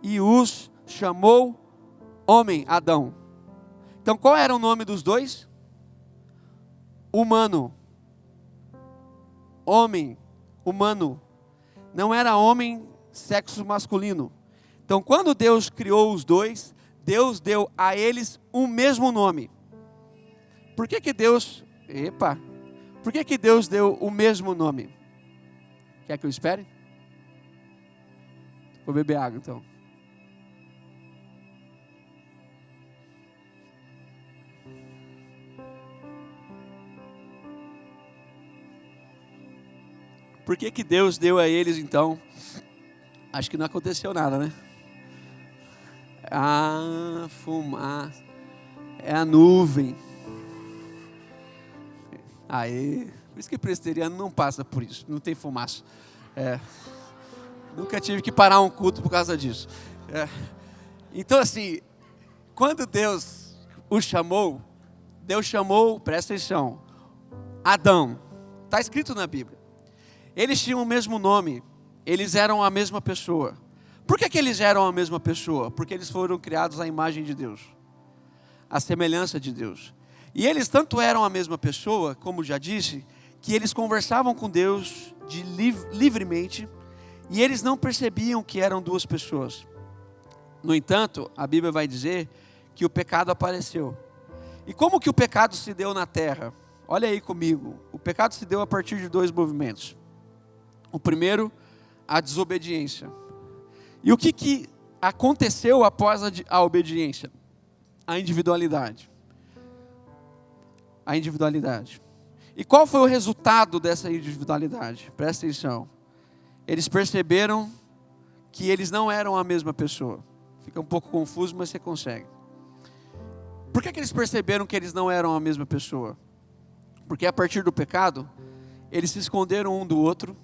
e os chamou homem, Adão. Então qual era o nome dos dois? Humano. Homem, humano. Não era homem, sexo masculino. Então, quando Deus criou os dois, Deus deu a eles o mesmo nome. Por que Deus... Por que Deus deu o mesmo nome? Quer que eu espere? Vou beber água, então. Por que Deus deu a eles, então, Acho que não aconteceu nada, né? Ah, fumaça. É a nuvem. Aê. Por isso que presbiteriano não passa por isso. Não tem fumaça. Nunca tive que parar um culto por causa disso. Então assim, quando Deus o chamou, Deus chamou, presta atenção, Adão. Está escrito na Bíblia. Eles tinham o mesmo nome. Eles eram a mesma pessoa. Por que eles eram a mesma pessoa? Porque eles foram criados à imagem de Deus, à semelhança de Deus. E eles tanto eram a mesma pessoa, como já disse, que eles conversavam com Deus livremente, e eles não percebiam que eram duas pessoas. No entanto, a Bíblia vai dizer que o pecado apareceu. E como que o pecado se deu na terra? Olha aí comigo. O pecado se deu a partir de dois movimentos. O primeiro, a desobediência. E o que aconteceu após a obediência? A individualidade. A individualidade. E qual foi o resultado dessa individualidade? Presta atenção. Eles perceberam que eles não eram a mesma pessoa. Fica um pouco confuso, mas você consegue. Por que eles perceberam que eles não eram a mesma pessoa? Porque a partir do pecado, eles se esconderam um do outro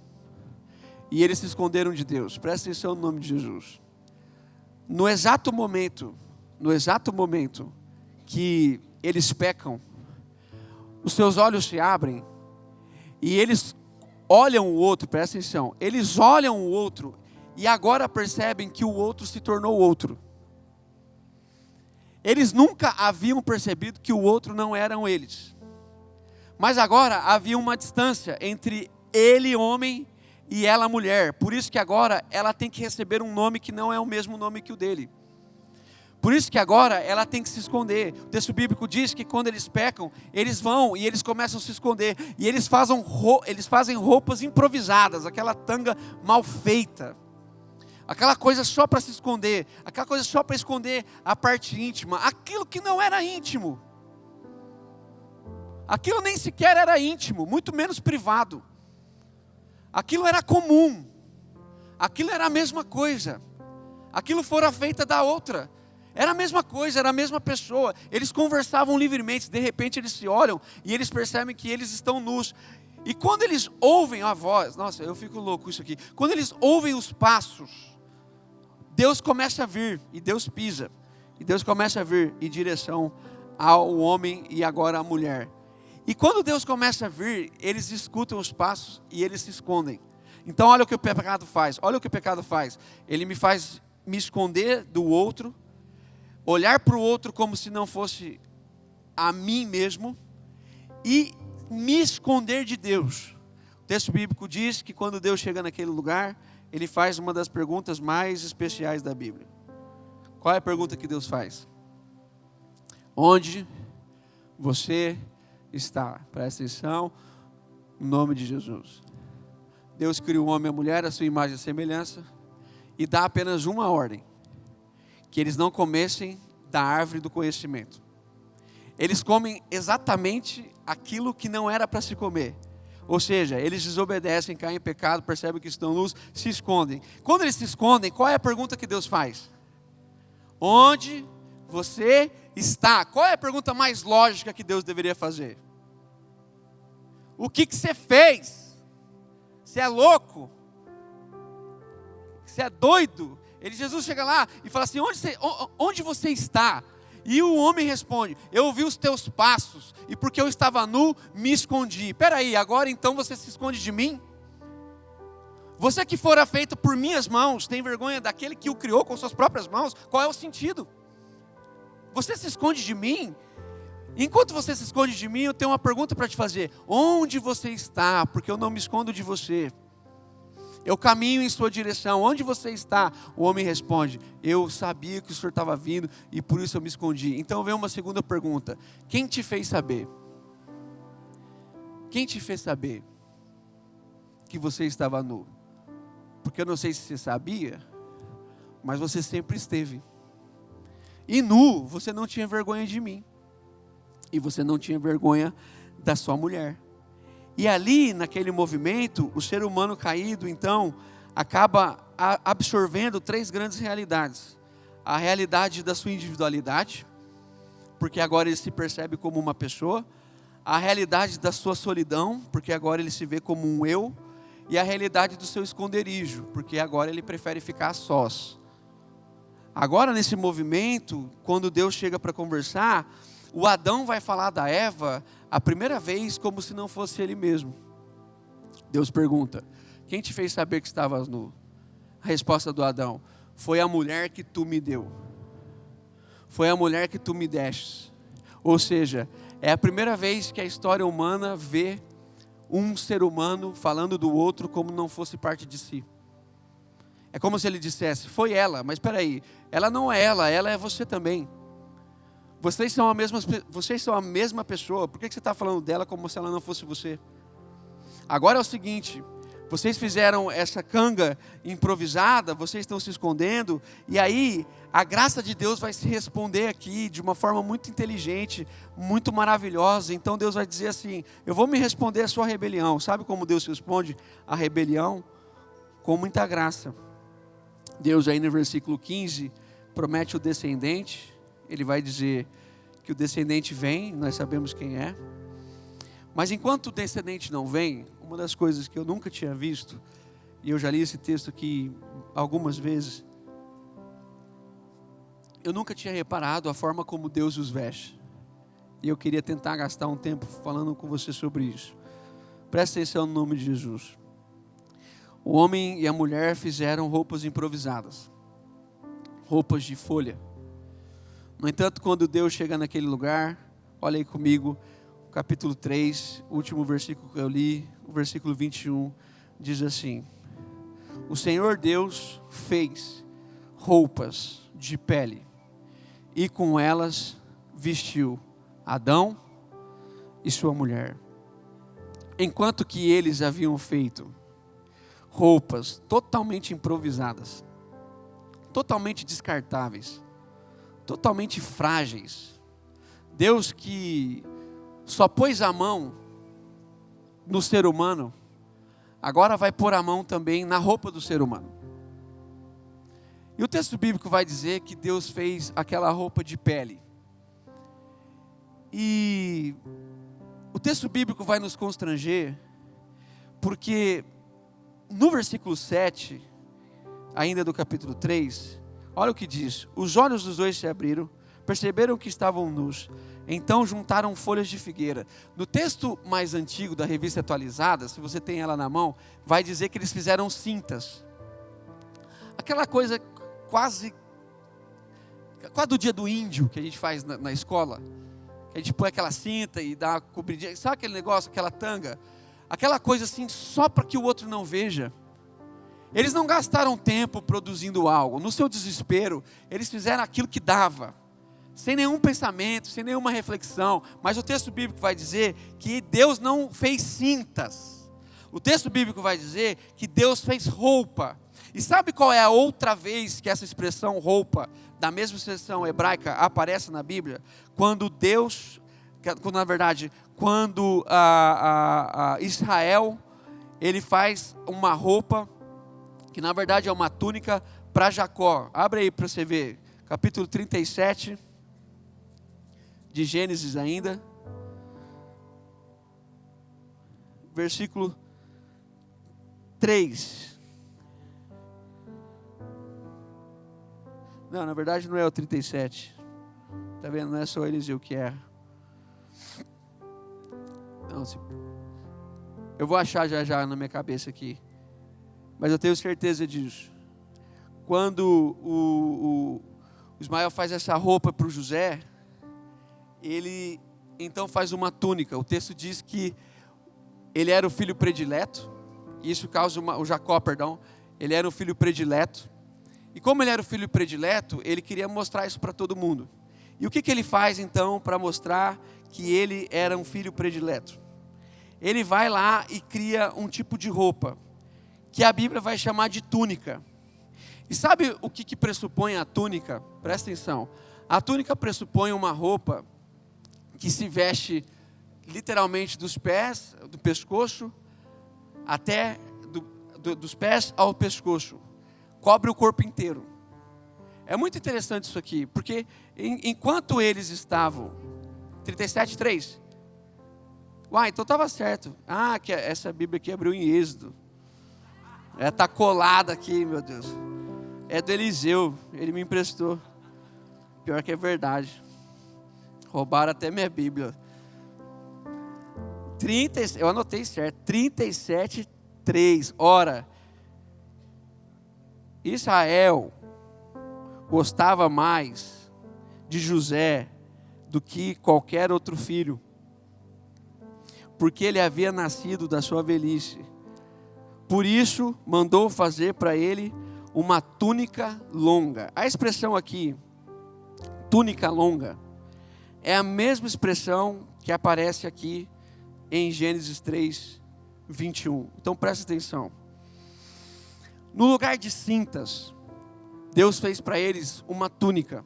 e eles se esconderam de Deus. Presta atenção no nome de Jesus. No exato momento que eles pecam, os seus olhos se abrem e eles olham o outro, presta atenção, eles olham o outro e agora percebem que o outro se tornou outro. Eles nunca haviam percebido que o outro não eram eles. Mas agora havia uma distância entre ele, homem, e ela, mulher. Por isso que agora ela tem que receber um nome que não é o mesmo nome que o dele. Por isso que agora ela tem que se esconder. O texto bíblico diz que quando eles pecam, eles vão e eles começam a se esconder. E eles fazem roupas improvisadas, aquela tanga mal feita. Aquela coisa só para se esconder. Aquela coisa só para esconder a parte íntima. Aquilo que não era íntimo. Aquilo nem sequer era íntimo, muito menos privado. Aquilo era comum. Aquilo era a mesma coisa. Aquilo fora feita da outra. Era a mesma coisa, era a mesma pessoa. Eles conversavam livremente, de repente eles se olham e eles percebem que eles estão nus. E quando eles ouvem a voz, nossa, eu fico louco isso aqui. Quando eles ouvem os passos, Deus começa a vir e Deus pisa. E Deus começa a vir em direção ao homem e agora à mulher. E quando Deus começa a vir, eles escutam os passos e eles se escondem. Então olha o que o pecado faz. Olha o que o pecado faz. Ele me faz me esconder do outro, olhar para o outro como se não fosse a mim mesmo e me esconder de Deus. O texto bíblico diz que quando Deus chega naquele lugar, Ele faz uma das perguntas mais especiais da Bíblia. Qual é a pergunta que Deus faz? Onde você está? Presta atenção, em nome de Jesus. Deus criou o homem e a mulher, a sua imagem e semelhança, e dá apenas uma ordem: que eles não comessem da árvore do conhecimento. Eles comem exatamente aquilo que não era para se comer. Ou seja, eles desobedecem, caem em pecado, percebem que estão nus, se escondem. Quando eles se escondem, qual é a pergunta que Deus faz? Onde você está? Qual é a pergunta mais lógica que Deus deveria fazer? O que você fez? Você é louco? Você é doido? Jesus chega lá e fala assim: onde você está? E o homem responde: eu ouvi os teus passos, e porque eu estava nu, me escondi. Peraí, agora então você se esconde de mim? Você que fora feito por minhas mãos, tem vergonha daquele que o criou com suas próprias mãos? Qual é o sentido? Você se esconde de mim? Enquanto você se esconde de mim, eu tenho uma pergunta para te fazer: onde você está? Porque eu não me escondo de você. Eu caminho em sua direção. Onde você está? O homem responde: eu sabia que o Senhor estava vindo e por isso eu me escondi. Então vem uma segunda pergunta: quem te fez saber? Quem te fez saber que você estava nu? Porque eu não sei se você sabia, mas você sempre esteve. E nu, você não tinha vergonha de mim. E você não tinha vergonha da sua mulher. E ali, naquele movimento, o ser humano caído, então, acaba absorvendo 3 grandes realidades. A realidade da sua individualidade, porque agora ele se percebe como uma pessoa. A realidade da sua solidão, porque agora ele se vê como um eu. E a realidade do seu esconderijo, porque agora ele prefere ficar a sós. Agora nesse movimento, quando Deus chega para conversar, o Adão vai falar da Eva a primeira vez como se não fosse ele mesmo. Deus pergunta: quem te fez saber que estavas nu? A resposta do Adão: foi a mulher que tu me deu. Foi a mulher que tu me deste. Ou seja, é a primeira vez que a história humana vê um ser humano falando do outro como não fosse parte de si. É como se ele dissesse: foi ela, mas espera aí, ela não é ela é você também. Vocês são a mesma pessoa, por que você está falando dela como se ela não fosse você? Agora é o seguinte, vocês fizeram essa canga improvisada, vocês estão se escondendo, e aí a graça de Deus vai se responder aqui de uma forma muito inteligente, muito maravilhosa. Então Deus vai dizer assim: eu vou me responder a sua rebelião. Sabe como Deus responde a rebelião? Com muita graça. Deus aí no versículo 15 promete o descendente. Ele vai dizer que o descendente vem, nós sabemos quem é. Mas enquanto o descendente não vem, uma das coisas que eu nunca tinha visto, e eu já li esse texto aqui algumas vezes, eu nunca tinha reparado a forma como Deus os veste. E eu queria tentar gastar um tempo falando com você sobre isso. Presta atenção no nome de Jesus. O homem e a mulher fizeram roupas improvisadas, roupas de folha. No entanto, quando Deus chega naquele lugar, olha aí comigo, capítulo 3, o último versículo que eu li, o versículo 21, diz assim: o Senhor Deus fez roupas de pele, e com elas vestiu Adão e sua mulher. Enquanto que eles haviam feito roupas totalmente improvisadas, totalmente descartáveis, totalmente frágeis, Deus que só pôs a mão no ser humano, agora vai pôr a mão também na roupa do ser humano. E o texto bíblico vai dizer que Deus fez aquela roupa de pele. E o texto bíblico vai nos constranger, porque no versículo 7, ainda do capítulo 3, olha o que diz: os olhos dos dois se abriram, perceberam que estavam nus, então juntaram folhas de figueira. No texto mais antigo da revista atualizada, se você tem ela na mão, vai dizer que eles fizeram cintas. Aquela coisa quase do dia do índio que a gente faz na escola, que a gente põe aquela cinta e dá uma cobridinha, sabe aquele negócio, aquela tanga? Aquela coisa assim, só para que o outro não veja. Eles não gastaram tempo produzindo algo. No seu desespero, eles fizeram aquilo que dava, sem nenhum pensamento, sem nenhuma reflexão. Mas o texto bíblico vai dizer que Deus não fez cintas. O texto bíblico vai dizer que Deus fez roupa. E sabe qual é a outra vez que essa expressão roupa, da mesma expressão hebraica, aparece na Bíblia? Quando Israel, ele faz uma roupa, que na verdade é uma túnica para Jacó. Abre aí para você ver, capítulo 37, de Gênesis ainda, versículo 3. Não, na verdade não é o 37. Está vendo? Não é só Eliseu que erra. Não, eu vou achar já na minha cabeça aqui. Mas eu tenho certeza disso. Quando o Ismael faz essa roupa para o José, ele então faz uma túnica. O texto diz que ele era o filho predileto. Isso causa o Jacó, perdão. Ele era o filho predileto. E como ele era o filho predileto, ele queria mostrar isso para todo mundo. E o que ele faz então para mostrar que ele era um filho predileto? Ele vai lá e cria um tipo de roupa, que a Bíblia vai chamar de túnica. E sabe o que pressupõe a túnica? Presta atenção. A túnica pressupõe uma roupa que se veste literalmente dos pés, do pescoço, até dos pés ao pescoço, cobre o corpo inteiro. É muito interessante isso aqui, porque enquanto eles estavam, 37:3, então estava certo. Que essa Bíblia aqui abriu em Êxodo. Ela está colada aqui, meu Deus. É do Eliseu, ele me emprestou. Pior que é verdade. Roubaram até minha Bíblia. Eu anotei certo, 37:3. Ora, Israel gostava mais de José do que qualquer outro filho, porque ele havia nascido da sua velhice. Por isso, mandou fazer para ele uma túnica longa. A expressão aqui, túnica longa, é a mesma expressão que aparece aqui em Gênesis 3:21. Então presta atenção. No lugar de cintas, Deus fez para eles uma túnica.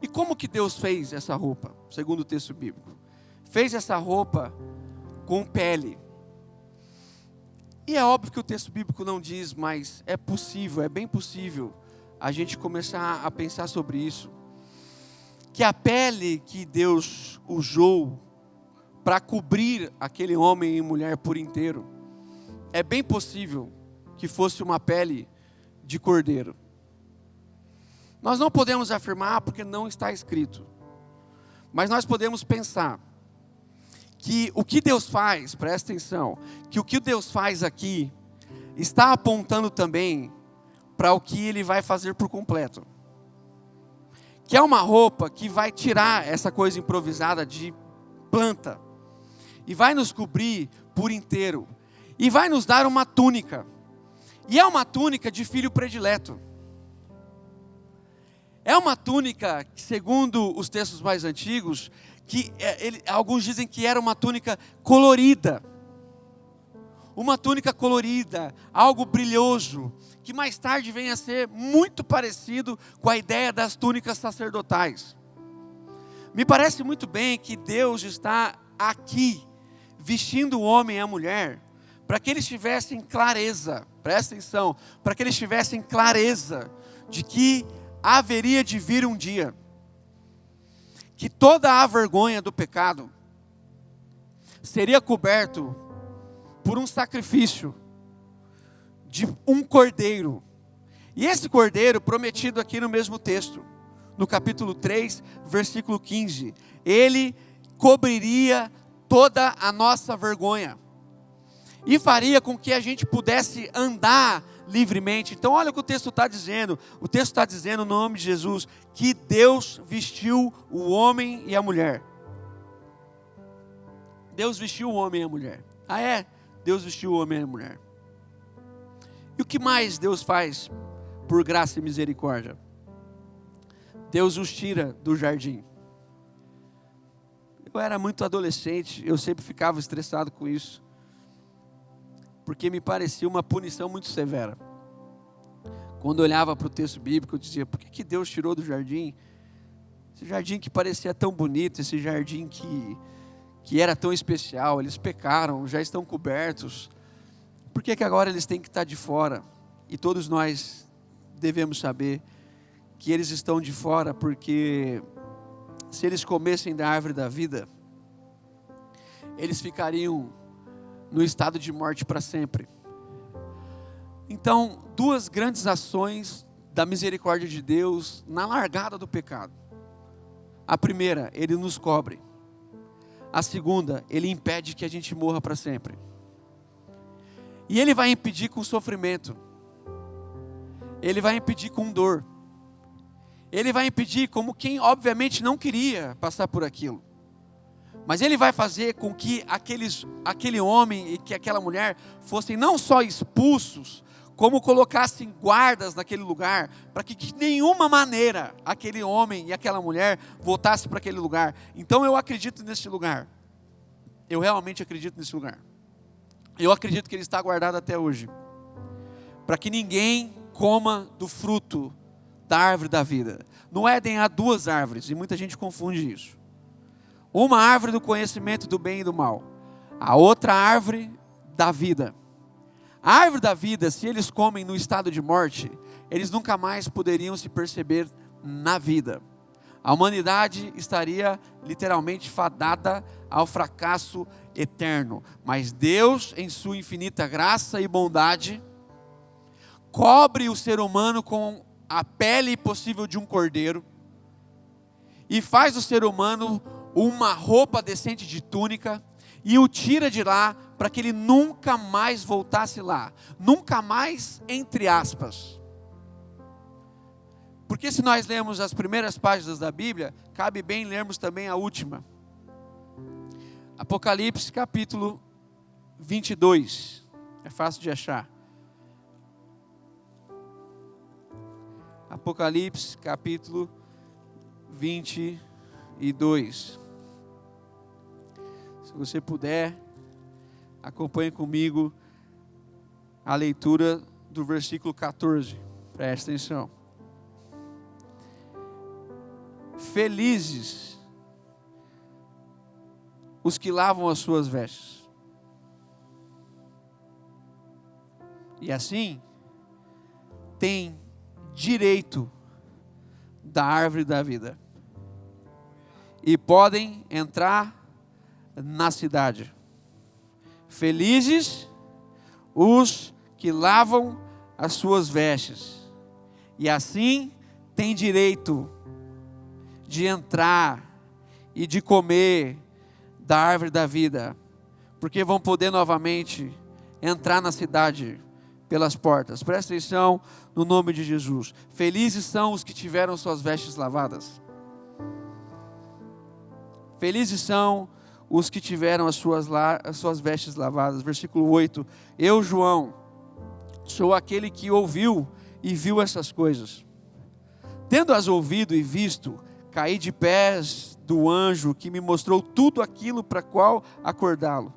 E como que Deus fez essa roupa? Segundo o texto bíblico, fez essa roupa com pele. E é óbvio que o texto bíblico não diz, mas é possível, é bem possível a gente começar a pensar sobre isso. Que a pele que Deus usou para cobrir aquele homem e mulher por inteiro, é bem possível que fosse uma pele de cordeiro. Nós não podemos afirmar porque não está escrito, mas nós podemos pensar que o que Deus faz, presta atenção, que o que Deus faz aqui está apontando também para o que Ele vai fazer por completo. Que é uma roupa que vai tirar essa coisa improvisada de planta e vai nos cobrir por inteiro e vai nos dar uma túnica. E é uma túnica de filho predileto. É uma túnica que, segundo os textos mais antigos, alguns dizem que era uma túnica colorida. Uma túnica colorida, algo brilhoso, que mais tarde vem a ser muito parecido com a ideia das túnicas sacerdotais. Me parece muito bem que Deus está aqui, vestindo o homem e a mulher, para que eles tivessem clareza, presta atenção, para que eles tivessem clareza de que haveria de vir um dia que toda a vergonha do pecado seria coberto por um sacrifício de um cordeiro. E esse cordeiro prometido aqui no mesmo texto, no capítulo 3, versículo 15, ele cobriria toda a nossa vergonha e faria com que a gente pudesse andar livremente. Então olha o que o texto está dizendo. O texto está dizendo, no nome de Jesus, que Deus vestiu o homem e a mulher. Deus vestiu o homem e a mulher. Deus vestiu o homem e a mulher. E o que mais Deus faz por graça e misericórdia? Deus os tira do jardim. Eu era muito adolescente, eu sempre ficava estressado com isso, porque me parecia uma punição muito severa. Quando eu olhava para o texto bíblico, eu dizia, por que Deus tirou do jardim? Esse jardim que parecia tão bonito, esse jardim que era tão especial, eles pecaram, já estão cobertos. Por que agora eles têm que estar de fora? E todos nós devemos saber que eles estão de fora, porque se eles comessem da árvore da vida, eles ficariam no estado de morte para sempre. Então, duas grandes ações da misericórdia de Deus na largada do pecado. A primeira, Ele nos cobre. A segunda, Ele impede que a gente morra para sempre. E Ele vai impedir com sofrimento. Ele vai impedir com dor. Ele vai impedir como quem obviamente não queria passar por aquilo. Mas Ele vai fazer com que aquele homem e que aquela mulher fossem não só expulsos, como colocassem guardas naquele lugar, para que de nenhuma maneira aquele homem e aquela mulher voltassem para aquele lugar. Então eu acredito nesse lugar. Eu realmente acredito nesse lugar. Eu acredito que ele está guardado até hoje, para que ninguém coma do fruto da árvore da vida. No Éden há duas árvores, e muita gente confunde isso. Uma árvore do conhecimento do bem e do mal, a outra árvore da vida. A árvore da vida, se eles comem no estado de morte, eles nunca mais poderiam se perceber na vida. A humanidade estaria literalmente fadada ao fracasso eterno. Mas Deus, em sua infinita graça e bondade, cobre o ser humano com a pele possível de um cordeiro e faz o ser humano uma roupa decente de túnica e o tira de lá para que ele nunca mais voltasse lá. Nunca mais, entre aspas. Porque se nós lemos as primeiras páginas da Bíblia, cabe bem lermos também a última. Apocalipse capítulo 22. É fácil de achar. Apocalipse capítulo 22. Se você puder, acompanhe comigo a leitura do versículo 14. Presta atenção. Felizes os que lavam as suas vestes, e assim têm direito da árvore da vida e podem entrar na cidade. Felizes os que lavam as suas vestes, e assim têm direito de entrar e de comer da árvore da vida, porque vão poder novamente entrar na cidade pelas portas. Presta atenção no nome de Jesus. Felizes são os que tiveram suas vestes lavadas. Felizes são os que tiveram as suas vestes lavadas. Versículo 8. Eu, João, sou aquele que ouviu e viu essas coisas. Tendo-as ouvido e visto, caí de pés do anjo que me mostrou tudo aquilo para qual acordá-lo.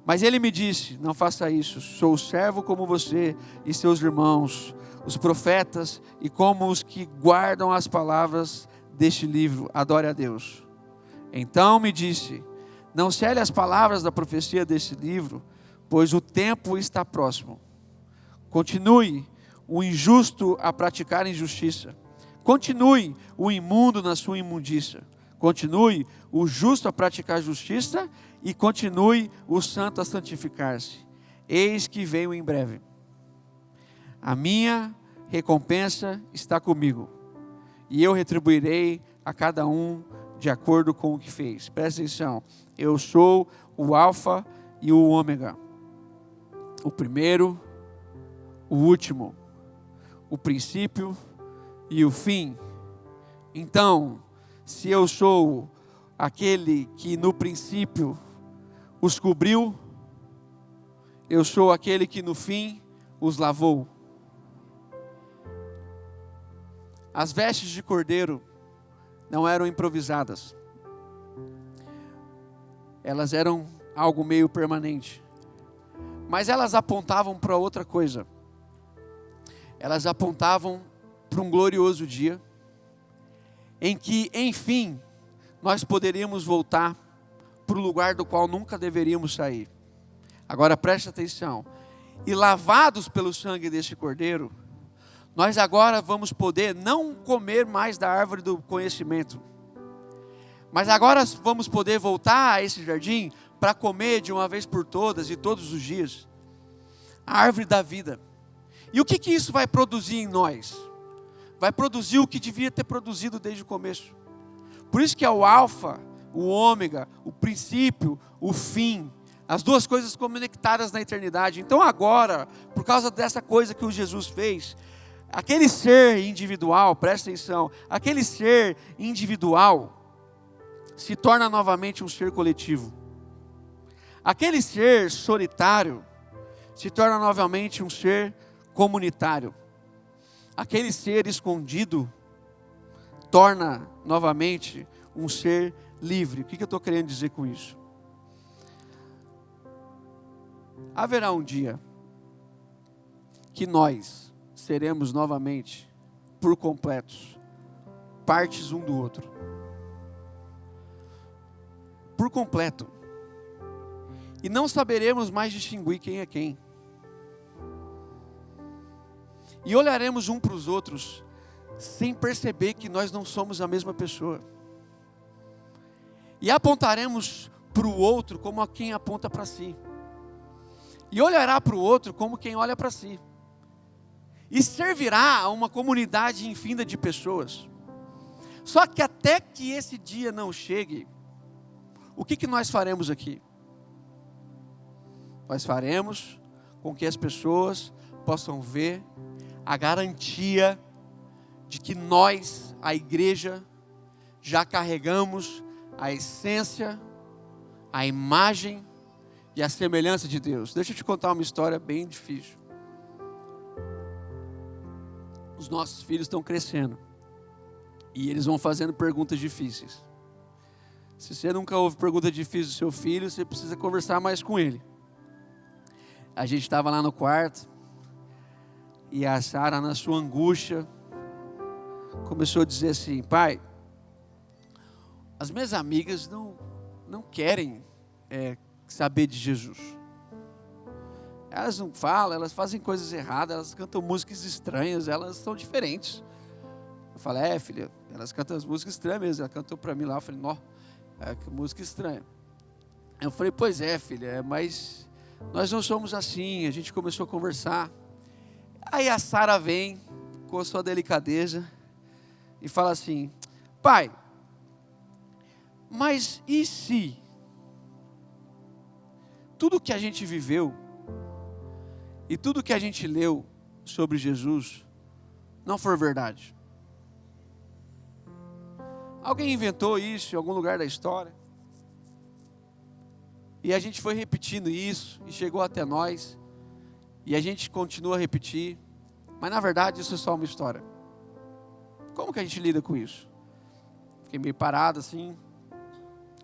Mas ele me disse: não faça isso, sou servo como você e seus irmãos, os profetas, e como os que guardam as palavras deste livro. Adore a Deus. Então me disse: não cele as palavras da profecia deste livro, pois o tempo está próximo. Continue o injusto a praticar injustiça. Continue o imundo na sua imundícia. Continue o justo a praticar justiça e continue o santo a santificar-se. Eis que venho em breve. A minha recompensa está comigo e eu retribuirei a cada um de acordo com o que fez. Presta atenção. Eu sou o Alfa e o Ômega, o primeiro, o último, o princípio e o fim. Então, se eu sou aquele que no princípio os cobriu, eu sou aquele que no fim os lavou. As vestes de cordeiro não eram improvisadas. Elas eram algo meio permanente. Mas elas apontavam para outra coisa. Elas apontavam para um glorioso dia, em que, enfim, nós poderíamos voltar para o lugar do qual nunca deveríamos sair. Agora preste atenção. E lavados pelo sangue deste cordeiro, nós agora vamos poder não comer mais da árvore do conhecimento, mas agora vamos poder voltar a esse jardim para comer de uma vez por todas e todos os dias a árvore da vida. E o que isso vai produzir em nós? Vai produzir o que devia ter produzido desde o começo. Por isso que é o alfa, o ômega, o princípio, o fim. As duas coisas conectadas na eternidade. Então agora, por causa dessa coisa que o Jesus fez, aquele ser individual, presta atenção, aquele ser individual se torna novamente um ser coletivo. Aquele ser solitário se torna novamente um ser comunitário. Aquele ser escondido torna novamente um ser livre. O que eu estou querendo dizer com isso? Haverá um dia que nós seremos novamente, por completos, partes um do outro. Por completo. E não saberemos mais distinguir quem é quem. E olharemos um para os outros sem perceber que nós não somos a mesma pessoa. E apontaremos para o outro como quem aponta para si. E olhará para o outro como quem olha para si. E servirá a uma comunidade infinda de pessoas. Só que até que esse dia não chegue, o que nós faremos aqui? Nós faremos com que as pessoas possam ver a garantia de que nós, a igreja, já carregamos a essência, a imagem e a semelhança de Deus. Deixa eu te contar uma história bem difícil. Os nossos filhos estão crescendo e eles vão fazendo perguntas difíceis. Se você nunca ouve pergunta difícil do seu filho, você precisa conversar mais com ele. A gente estava lá no quarto e a Sara, na sua angústia, começou a dizer assim: pai, as minhas amigas não querem saber de Jesus. Elas não falam, elas fazem coisas erradas, elas cantam músicas estranhas, elas são diferentes. Eu falei: filha, elas cantam as músicas estranhas mesmo. Ela cantou para mim lá, eu falei: que música estranha. Eu falei: pois é, filha, mas nós não somos assim. A gente começou a conversar. Aí a Sara vem com a sua delicadeza e fala assim: pai, mas e se tudo que a gente viveu e tudo que a gente leu sobre Jesus não for verdade? Alguém inventou isso em algum lugar da história e a gente foi repetindo isso e chegou até nós e a gente continua a repetir, mas na verdade isso é só uma história. Como que a gente lida com isso? Fiquei meio parado assim,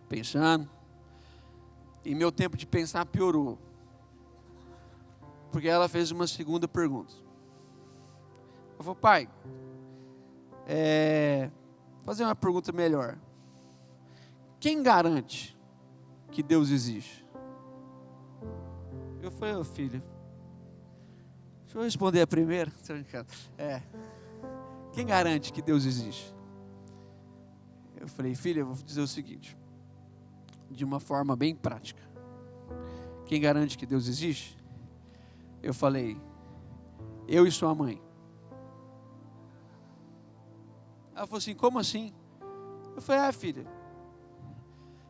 pensando. E meu tempo de pensar piorou. Porque ela fez uma segunda pergunta. Eu falei: pai, vou fazer uma pergunta melhor. Quem garante que Deus existe? Eu falei: filha, deixa eu responder a primeira. Quem garante que Deus existe? Eu falei: filha, eu vou dizer o seguinte, de uma forma bem prática. Quem garante que Deus existe? Eu falei: eu e sua mãe. Ela falou assim: como assim? Eu falei: filha,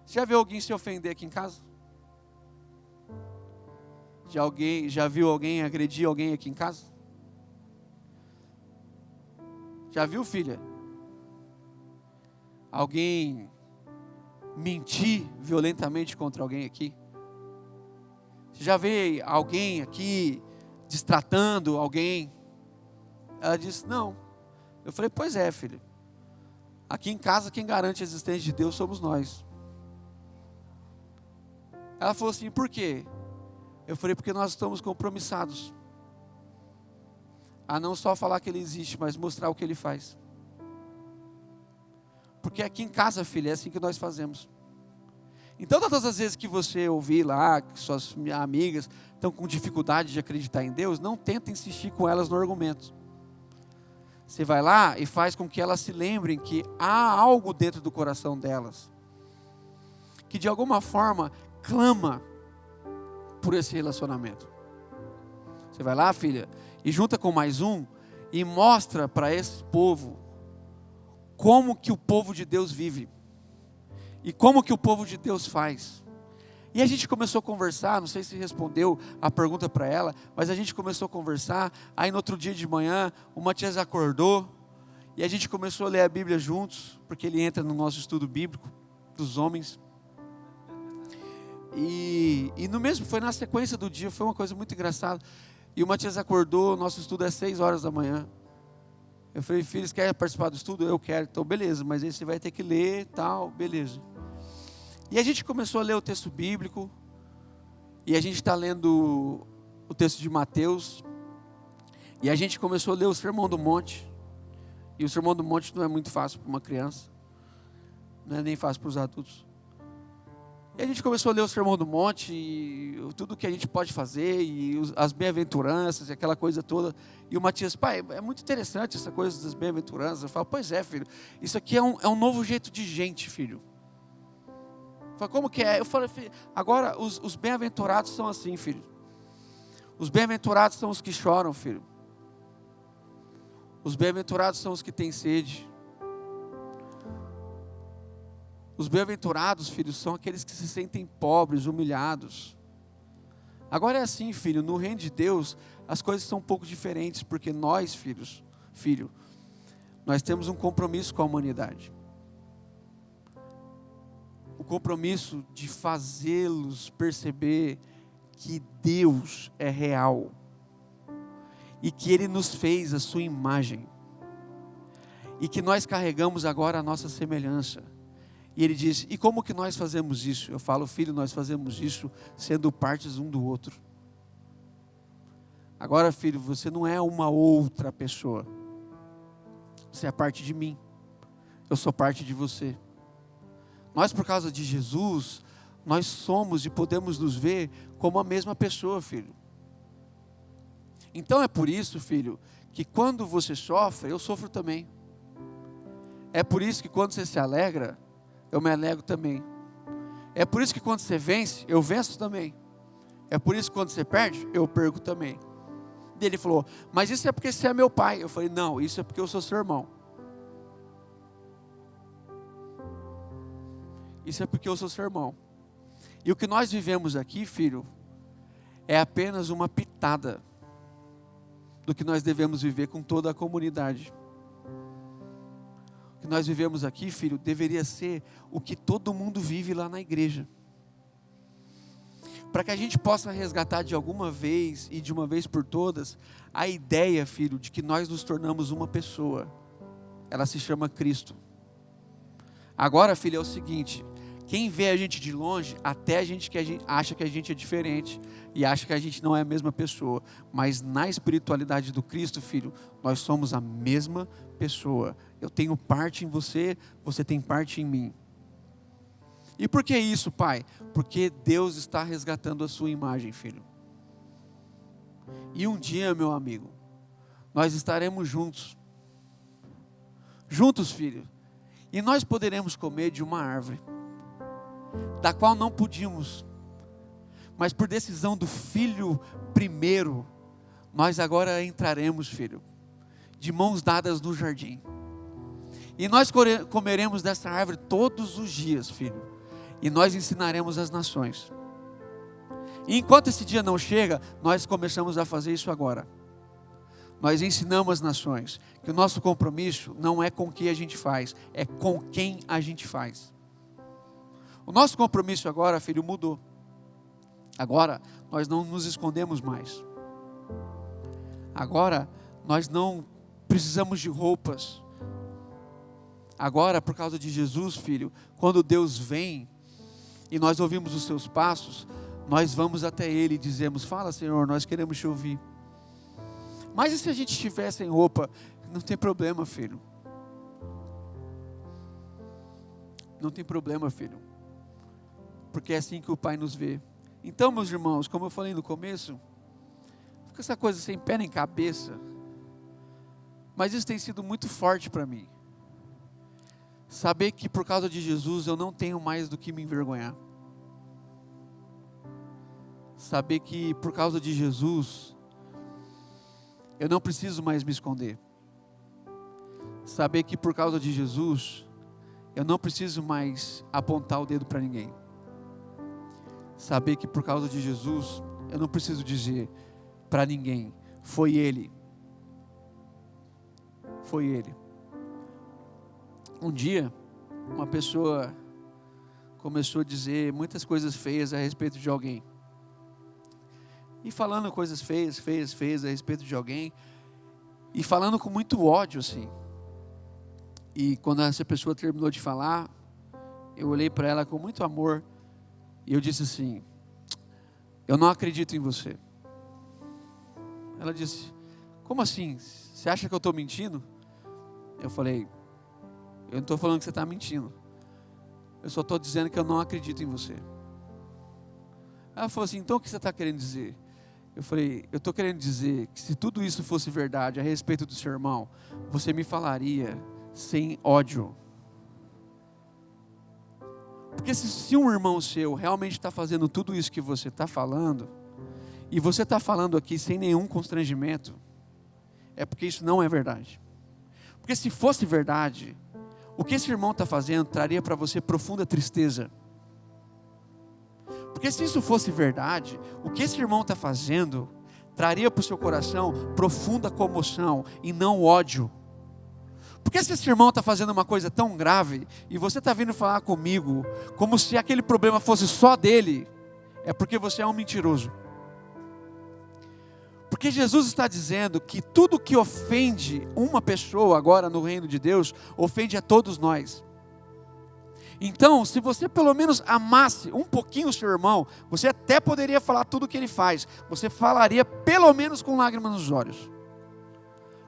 já viu alguém se ofender aqui em casa? Já viu alguém agredir alguém aqui em casa? Já viu, filha? Alguém mentir violentamente contra alguém aqui? Você já vê alguém aqui destratando alguém? Ela disse: não. Eu falei: pois é, filha. Aqui em casa quem garante a existência de Deus somos nós. Ela falou assim: por quê? Eu falei: porque nós estamos compromissados a não só falar que Ele existe, mas mostrar o que Ele faz. Porque aqui em casa, filha, é assim que nós fazemos. Então, todas as vezes que você ouvir lá que suas amigas estão com dificuldade de acreditar em Deus, não tenta insistir com elas no argumento. Você vai lá e faz com que elas se lembrem que há algo dentro do coração delas, que de alguma forma clama por esse relacionamento. Você vai lá, filha, e junta com mais um e mostra para esse povo como que o povo de Deus vive e como que o povo de Deus faz. E a gente começou a conversar, não sei se respondeu a pergunta para ela, mas a gente começou a conversar. Aí no outro dia de manhã o Matias acordou e a gente começou a ler a Bíblia juntos, porque ele entra no nosso estudo bíblico dos homens. E no mesmo, foi na sequência do dia, foi uma coisa muito engraçada. E o Matias acordou, nosso estudo é 6 horas da manhã. Eu falei: filhos, quer participar do estudo? Eu quero. Então beleza, mas aí você vai ter que ler e tal, beleza. E a gente começou a ler o texto bíblico. E a gente está lendo o texto de Mateus. E a gente começou a ler o Sermão do Monte. E o Sermão do Monte não é muito fácil para uma criança. Não é nem fácil para os adultos. E a gente começou a ler o Sermão do Monte, e tudo que a gente pode fazer, e as bem-aventuranças, e aquela coisa toda. E o Matias, pai, é muito interessante essa coisa das bem-aventuranças. Eu falo, pois é, filho, isso aqui é um novo jeito de gente, filho. Eu falo, como que é? Eu falei, filho, agora os bem-aventurados são assim, filho. Os bem-aventurados são os que choram, filho. Os bem-aventurados são os que têm sede. Os bem-aventurados, filhos, são aqueles que se sentem pobres, humilhados. Agora é assim, filho, no reino de Deus, as coisas são um pouco diferentes, porque nós, filho, nós temos um compromisso com a humanidade. O compromisso de fazê-los perceber que Deus é real e que Ele nos fez a sua imagem e que nós carregamos agora a nossa semelhança. E Ele diz, e como que nós fazemos isso? Eu falo, filho, nós fazemos isso sendo partes um do outro. Agora, filho, você não é uma outra pessoa. Você é parte de mim. Eu sou parte de você. Nós, por causa de Jesus, nós somos e podemos nos ver como a mesma pessoa, filho. Então é por isso, filho, que quando você sofre, eu sofro também. É por isso que quando você se alegra, eu me alegro também. É por isso que quando você vence, eu venço também. É por isso que quando você perde, eu perco também. E ele falou, mas isso é porque você é meu pai. Eu falei, não, isso é porque eu sou seu irmão. Isso é porque eu sou seu irmão. E o que nós vivemos aqui, filho, é apenas uma pitada do que nós devemos viver com toda a comunidade. O que nós vivemos aqui, filho, deveria ser o que todo mundo vive lá na igreja. Para que a gente possa resgatar de alguma vez e de uma vez por todas a ideia, filho, de que nós nos tornamos uma pessoa. Ela se chama Cristo. Agora, filho, é o seguinte, quem vê a gente de longe, até a gente acha que a gente é diferente e acha que a gente não é a mesma pessoa, mas na espiritualidade do Cristo, filho, nós somos a mesma pessoa. Eu tenho parte em você, você tem parte em mim. E por que isso, pai? Porque Deus está resgatando a sua imagem, filho. E um dia, meu amigo, nós estaremos juntos. Juntos, filho. E nós poderemos comer de uma árvore, da qual não podíamos, mas por decisão do Filho primeiro, nós agora entraremos, filho, de mãos dadas no jardim. E nós comeremos dessa árvore todos os dias, filho. E nós ensinaremos as nações. E enquanto esse dia não chega, nós começamos a fazer isso agora. Nós ensinamos as nações que o nosso compromisso não é com o que a gente faz, é com quem a gente faz. O nosso compromisso agora, filho, mudou. Agora nós não nos escondemos mais. Agora nós não precisamos de roupas. Agora, por causa de Jesus, filho, quando Deus vem e nós ouvimos os seus passos, nós vamos até Ele e dizemos, fala, Senhor, nós queremos te ouvir. Mas e se a gente estiver sem roupa? Não tem problema, filho. Não tem problema, filho. Porque é assim que o Pai nos vê. Então, meus irmãos, como eu falei no começo, fica essa coisa sem pé nem cabeça. Mas isso tem sido muito forte para mim. Saber que por causa de Jesus eu não tenho mais do que me envergonhar. Saber que por causa de Jesus eu não preciso mais me esconder. Saber que por causa de Jesus eu não preciso mais apontar o dedo para ninguém. Saber que por causa de Jesus eu não preciso dizer para ninguém, foi Ele. Foi Ele. Um dia, uma pessoa começou a dizer muitas coisas feias a respeito de alguém. E falando coisas feias a respeito de alguém. E falando com muito ódio, assim. E quando essa pessoa terminou de falar, eu olhei para ela com muito amor. E eu disse assim, eu não acredito em você. Ela disse, como assim? Você acha que eu estou mentindo? Eu falei, eu não estou falando que você está mentindo. Eu só estou dizendo que eu não acredito em você. Ela falou assim, então o que você está querendo dizer? Eu falei, eu estou querendo dizer que se tudo isso fosse verdade a respeito do seu irmão, você me falaria sem ódio. Porque se um irmão seu realmente está fazendo tudo isso que você está falando, e você está falando aqui sem nenhum constrangimento, é porque isso não é verdade. Porque se fosse verdade, o que esse irmão está fazendo traria para você profunda tristeza. Porque se isso fosse verdade, o que esse irmão está fazendo traria para o seu coração profunda comoção e não ódio. Porque se esse irmão está fazendo uma coisa tão grave e você está vindo falar comigo como se aquele problema fosse só dele, é porque você é um mentiroso. Porque Jesus está dizendo que tudo que ofende uma pessoa agora no reino de Deus, ofende a todos nós. Então, se você pelo menos amasse um pouquinho o seu irmão, você até poderia falar tudo o que ele faz. Você falaria pelo menos com lágrimas nos olhos.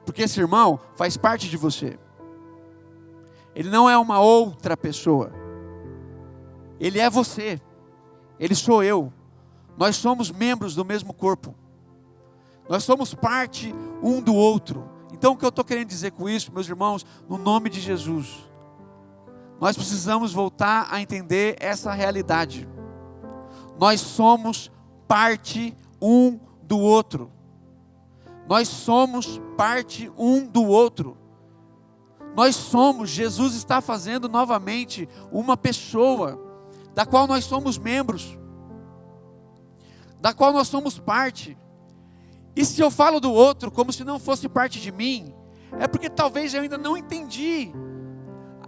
Porque esse irmão faz parte de você. Ele não é uma outra pessoa. Ele é você. Ele sou eu. Nós somos membros do mesmo corpo. Nós somos parte um do outro. Então o que eu estou querendo dizer com isso, meus irmãos, no nome de Jesus, nós precisamos voltar a entender essa realidade. Nós somos parte um do outro. Nós somos parte um do outro. Nós somos, Jesus está fazendo novamente uma pessoa, da qual nós somos membros, da qual nós somos parte. E se eu falo do outro como se não fosse parte de mim, é porque talvez eu ainda não entendi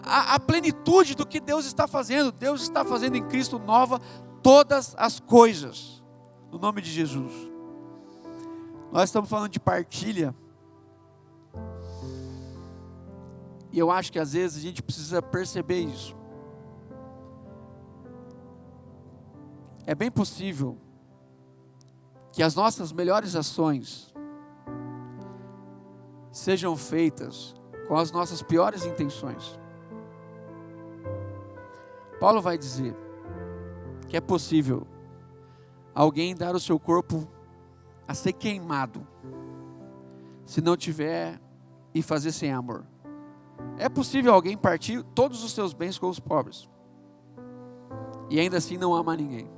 a plenitude do que Deus está fazendo. Deus está fazendo em Cristo nova todas as coisas, no nome de Jesus. Nós estamos falando de partilha, e eu acho que às vezes a gente precisa perceber isso. É bem possível que as nossas melhores ações sejam feitas com as nossas piores intenções. Paulo vai dizer que é possível alguém dar o seu corpo a ser queimado, se não tiver e fazer sem amor. É possível alguém partir todos os seus bens com os pobres, e ainda assim não amar ninguém.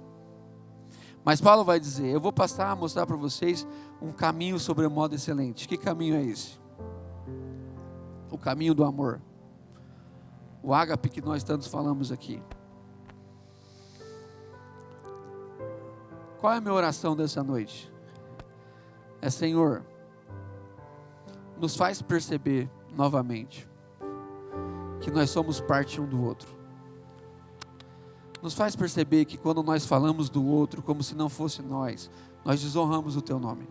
Mas Paulo vai dizer, eu vou passar a mostrar para vocês um caminho sobremodo excelente. Que caminho é esse? O caminho do amor. O ágape que nós tantos falamos aqui. Qual é a minha oração dessa noite? É, Senhor, nos faz perceber novamente que nós somos parte um do outro. Nos faz perceber que quando nós falamos do outro como se não fosse nós desonramos o Teu nome.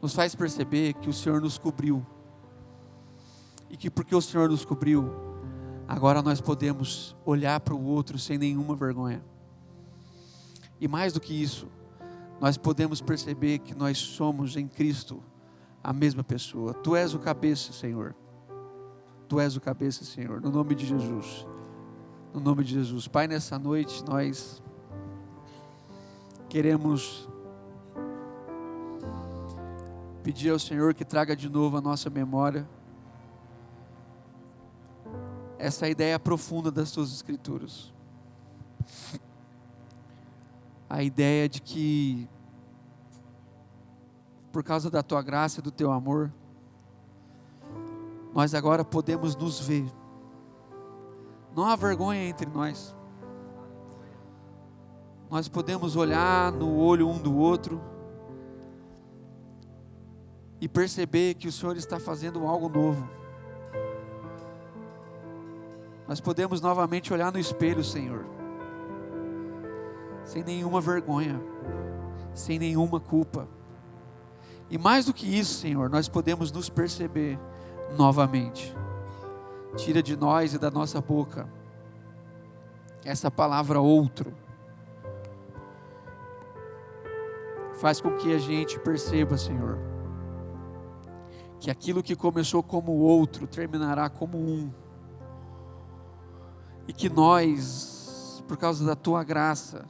Nos faz perceber que o Senhor nos cobriu. E que porque o Senhor nos cobriu, agora nós podemos olhar para o outro sem nenhuma vergonha. E mais do que isso, nós podemos perceber que nós somos em Cristo a mesma pessoa. Tu és o cabeça, Senhor. Tu és o cabeça, Senhor, no nome de Jesus. No nome de Jesus. Pai, nessa noite nós queremos pedir ao Senhor que traga de novo a nossa memória essa ideia profunda das Tuas Escrituras. A ideia de que, por causa da Tua graça e do Teu amor, nós agora podemos nos ver. Não há vergonha entre nós. Nós podemos olhar no olho um do outro e perceber que o Senhor está fazendo algo novo. Nós podemos novamente olhar no espelho, Senhor, sem nenhuma vergonha, sem nenhuma culpa. E mais do que isso, Senhor, nós podemos nos perceber novamente. Tira de nós e da nossa boca essa palavra outro. Faz com que a gente perceba, Senhor, que aquilo que começou como outro terminará como um. E que nós, por causa da Tua graça,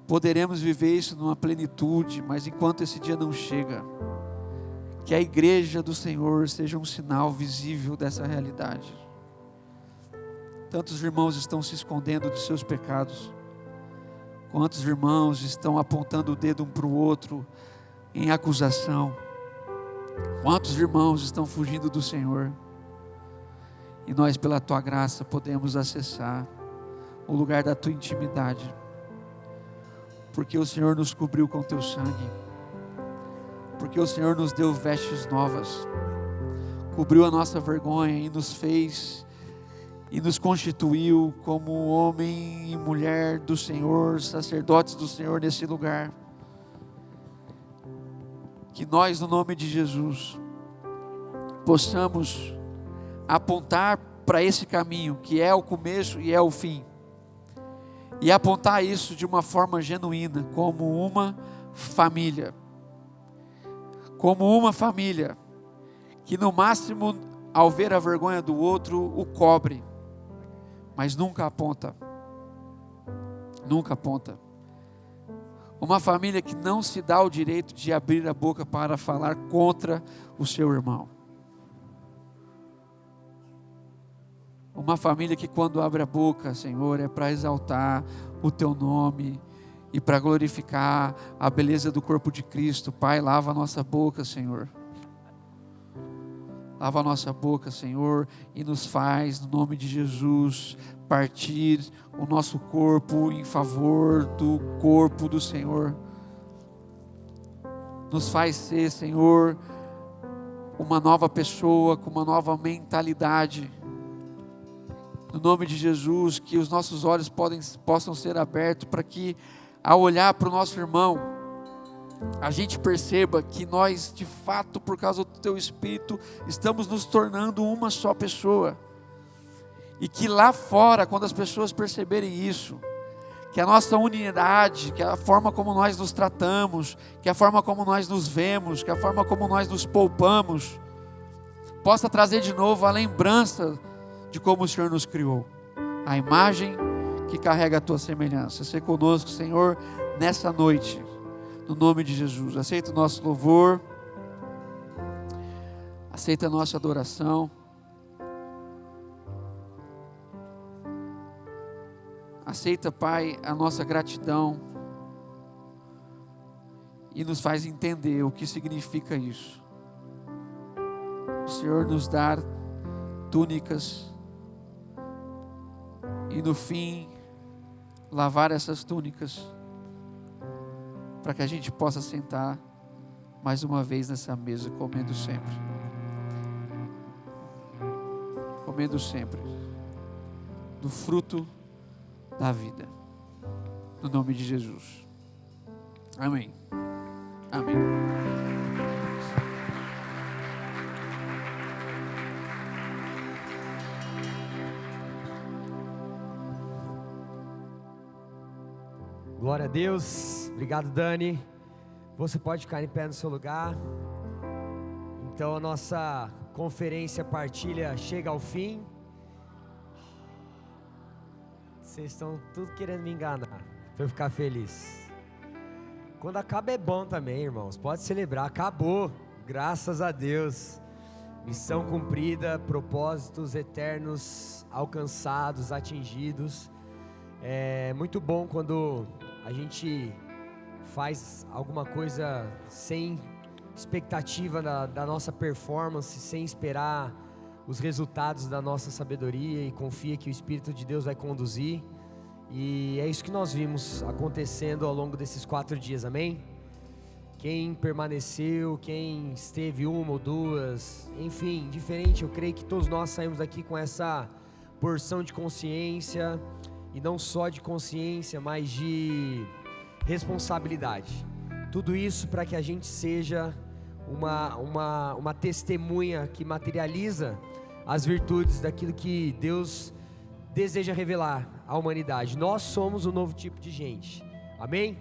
poderemos viver isso numa plenitude, mas enquanto esse dia não chega, que a igreja do Senhor seja um sinal visível dessa realidade. Tantos irmãos estão se escondendo dos seus pecados, quantos irmãos estão apontando o dedo um para o outro em acusação, quantos irmãos estão fugindo do Senhor, e nós pela Tua graça podemos acessar o lugar da Tua intimidade, porque o Senhor nos cobriu com Teu sangue, porque o Senhor nos deu vestes novas, cobriu a nossa vergonha e nos fez e nos constituiu como homem e mulher do Senhor, sacerdotes do Senhor nesse lugar. Que nós, no nome de Jesus, possamos apontar para esse caminho, que é o começo e é o fim, e apontar isso de uma forma genuína, como uma família, que no máximo, ao ver a vergonha do outro, o cobre, mas nunca aponta. Uma família que não se dá o direito de abrir a boca para falar contra o seu irmão. Uma família que quando abre a boca, Senhor, é para exaltar o Teu nome e para glorificar a beleza do corpo de Cristo. Pai, lava a nossa boca, Senhor. Lava a nossa boca, Senhor, e nos faz, no nome de Jesus, partir o nosso corpo em favor do corpo do Senhor. Nos faz ser, Senhor, uma nova pessoa, com uma nova mentalidade. No nome de Jesus, que os nossos olhos possam ser abertos para que, ao olhar para o nosso irmão, a gente perceba que nós, de fato, por causa do Teu Espírito, estamos nos tornando uma só pessoa. E que lá fora, quando as pessoas perceberem isso, que a nossa unidade, que a forma como nós nos tratamos, que a forma como nós nos vemos, que a forma como nós nos poupamos, possa trazer de novo a lembrança de como o Senhor nos criou, a imagem que carrega a Tua semelhança. Seja conosco, Senhor, nessa noite, no nome de Jesus. Aceita o nosso louvor, aceita a nossa adoração, aceita, Pai, a nossa gratidão e nos faz entender o que significa isso. O Senhor nos dar túnicas e no fim lavar essas túnicas para que a gente possa sentar mais uma vez nessa mesa, comendo sempre do fruto da vida, no nome de Jesus. Amém. Amém. Glória a Deus. Obrigado, Dani. Você pode ficar em pé no seu lugar. Então a nossa conferência partilha chega ao fim. Vocês estão tudo querendo me enganar para eu ficar feliz. Quando acaba é bom também, irmãos. Pode celebrar. Acabou. Graças a Deus. Missão cumprida, propósitos eternos alcançados, atingidos. É muito bom quando a gente faz alguma coisa sem expectativa da nossa performance, sem esperar os resultados da nossa sabedoria e confia que o Espírito de Deus vai conduzir. E é isso que nós vimos acontecendo ao longo desses 4 dias, amém? Quem permaneceu, quem esteve 1 ou 2, enfim, diferente, eu creio que todos nós saímos daqui com essa porção de consciência, e não só de consciência, mas de responsabilidade. Tudo isso para que a gente seja uma testemunha que materializa as virtudes daquilo que Deus deseja revelar à humanidade. Nós somos um novo tipo de gente, amém?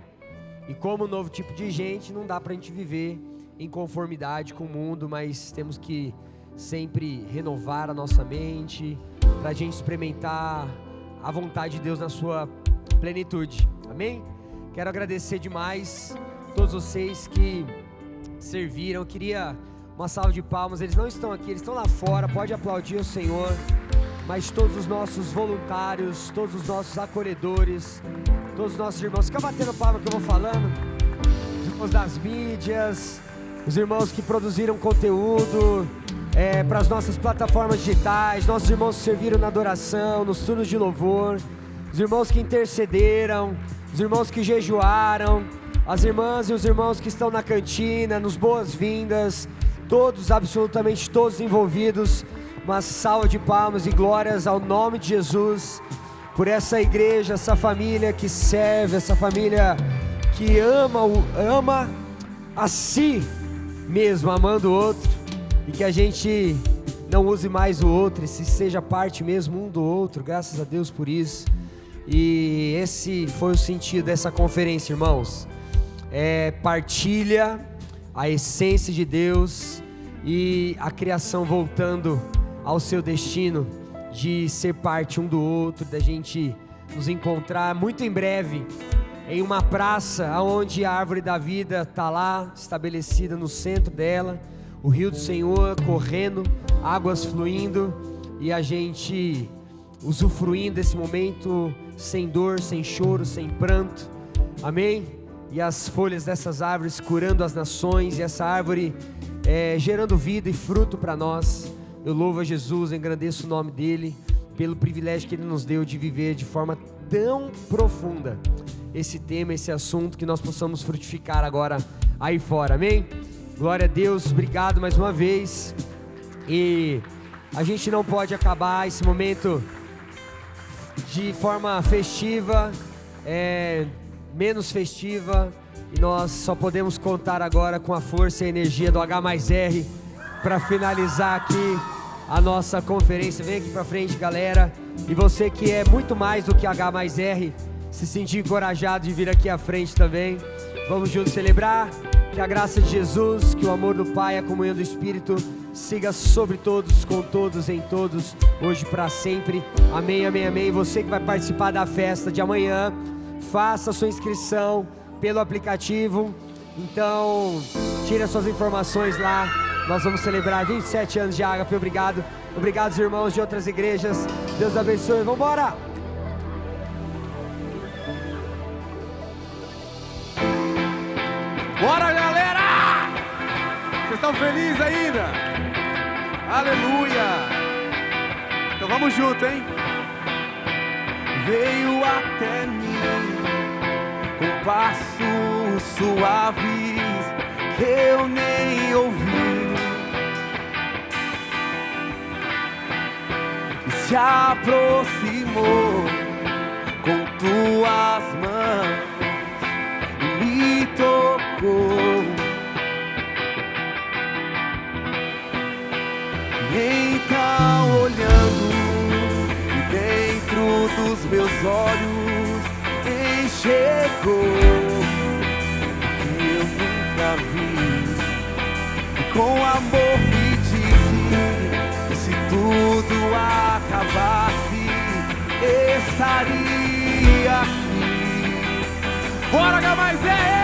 E como novo tipo de gente, não dá para a gente viver em conformidade com o mundo, mas temos que sempre renovar a nossa mente, para a gente experimentar a vontade de Deus na sua plenitude, amém? Quero agradecer demais todos vocês que serviram. Eu queria uma salva de palmas. Eles não estão aqui, eles estão lá fora. Pode aplaudir o Senhor. Mas todos os nossos voluntários, todos os nossos acolhedores, todos os nossos irmãos, fica batendo palma que eu vou falando. Os irmãos das mídias, os irmãos que produziram conteúdo para as nossas plataformas digitais, nossos irmãos que serviram na adoração, nos turnos de louvor, os irmãos que intercederam, os irmãos que jejuaram, as irmãs e os irmãos que estão na cantina, nos boas-vindas, todos, absolutamente todos envolvidos. Uma salva de palmas e glórias ao nome de Jesus, por essa igreja, essa família que serve, essa família que ama a si mesmo, amando o outro, e que a gente não use mais o outro, e se seja parte mesmo um do outro, graças a Deus por isso. E esse foi o sentido dessa conferência, irmãos. Partilha a essência de Deus e a criação voltando ao seu destino de ser parte um do outro, da gente nos encontrar muito em breve em uma praça onde a árvore da vida está lá estabelecida no centro dela, o rio do Senhor correndo, águas fluindo, e a gente usufruindo desse momento sem dor, sem choro, sem pranto, amém? E as folhas dessas árvores curando as nações, e essa árvore gerando vida e fruto para nós. Eu louvo a Jesus, engrandeço o nome dEle, pelo privilégio que Ele nos deu de viver de forma tão profunda esse tema, esse assunto, que nós possamos frutificar agora aí fora, amém? Glória a Deus, obrigado mais uma vez. E a gente não pode acabar esse momento de forma festiva, menos festiva, e nós só podemos contar agora com a força e a energia do H+R para finalizar aqui a nossa conferência. Vem aqui pra frente, galera. E você que é muito mais do que H+R, se sentir encorajado de vir aqui à frente também. Vamos juntos celebrar. Que a graça de Jesus, que o amor do Pai, a comunhão do Espírito siga sobre todos, com todos, em todos, hoje para sempre. Amém, amém, amém. Você que vai participar da festa de amanhã, faça a sua inscrição pelo aplicativo. Então, tire as suas informações lá. Nós vamos celebrar 27 anos de Ágape. Obrigado. Obrigado aos irmãos de outras igrejas. Deus abençoe. Vamos embora. Bora, galera! Vocês estão felizes ainda? Aleluia! Então vamos junto, hein? Veio até mim com passos suaves que eu nem ouvi, e se aproximou com tuas mãos e me tocou. E então, olhando dentro dos meus olhos, enxergou que eu nunca vi, e com amor me disse: se tudo acabasse, estaria aqui. Bora, H+R!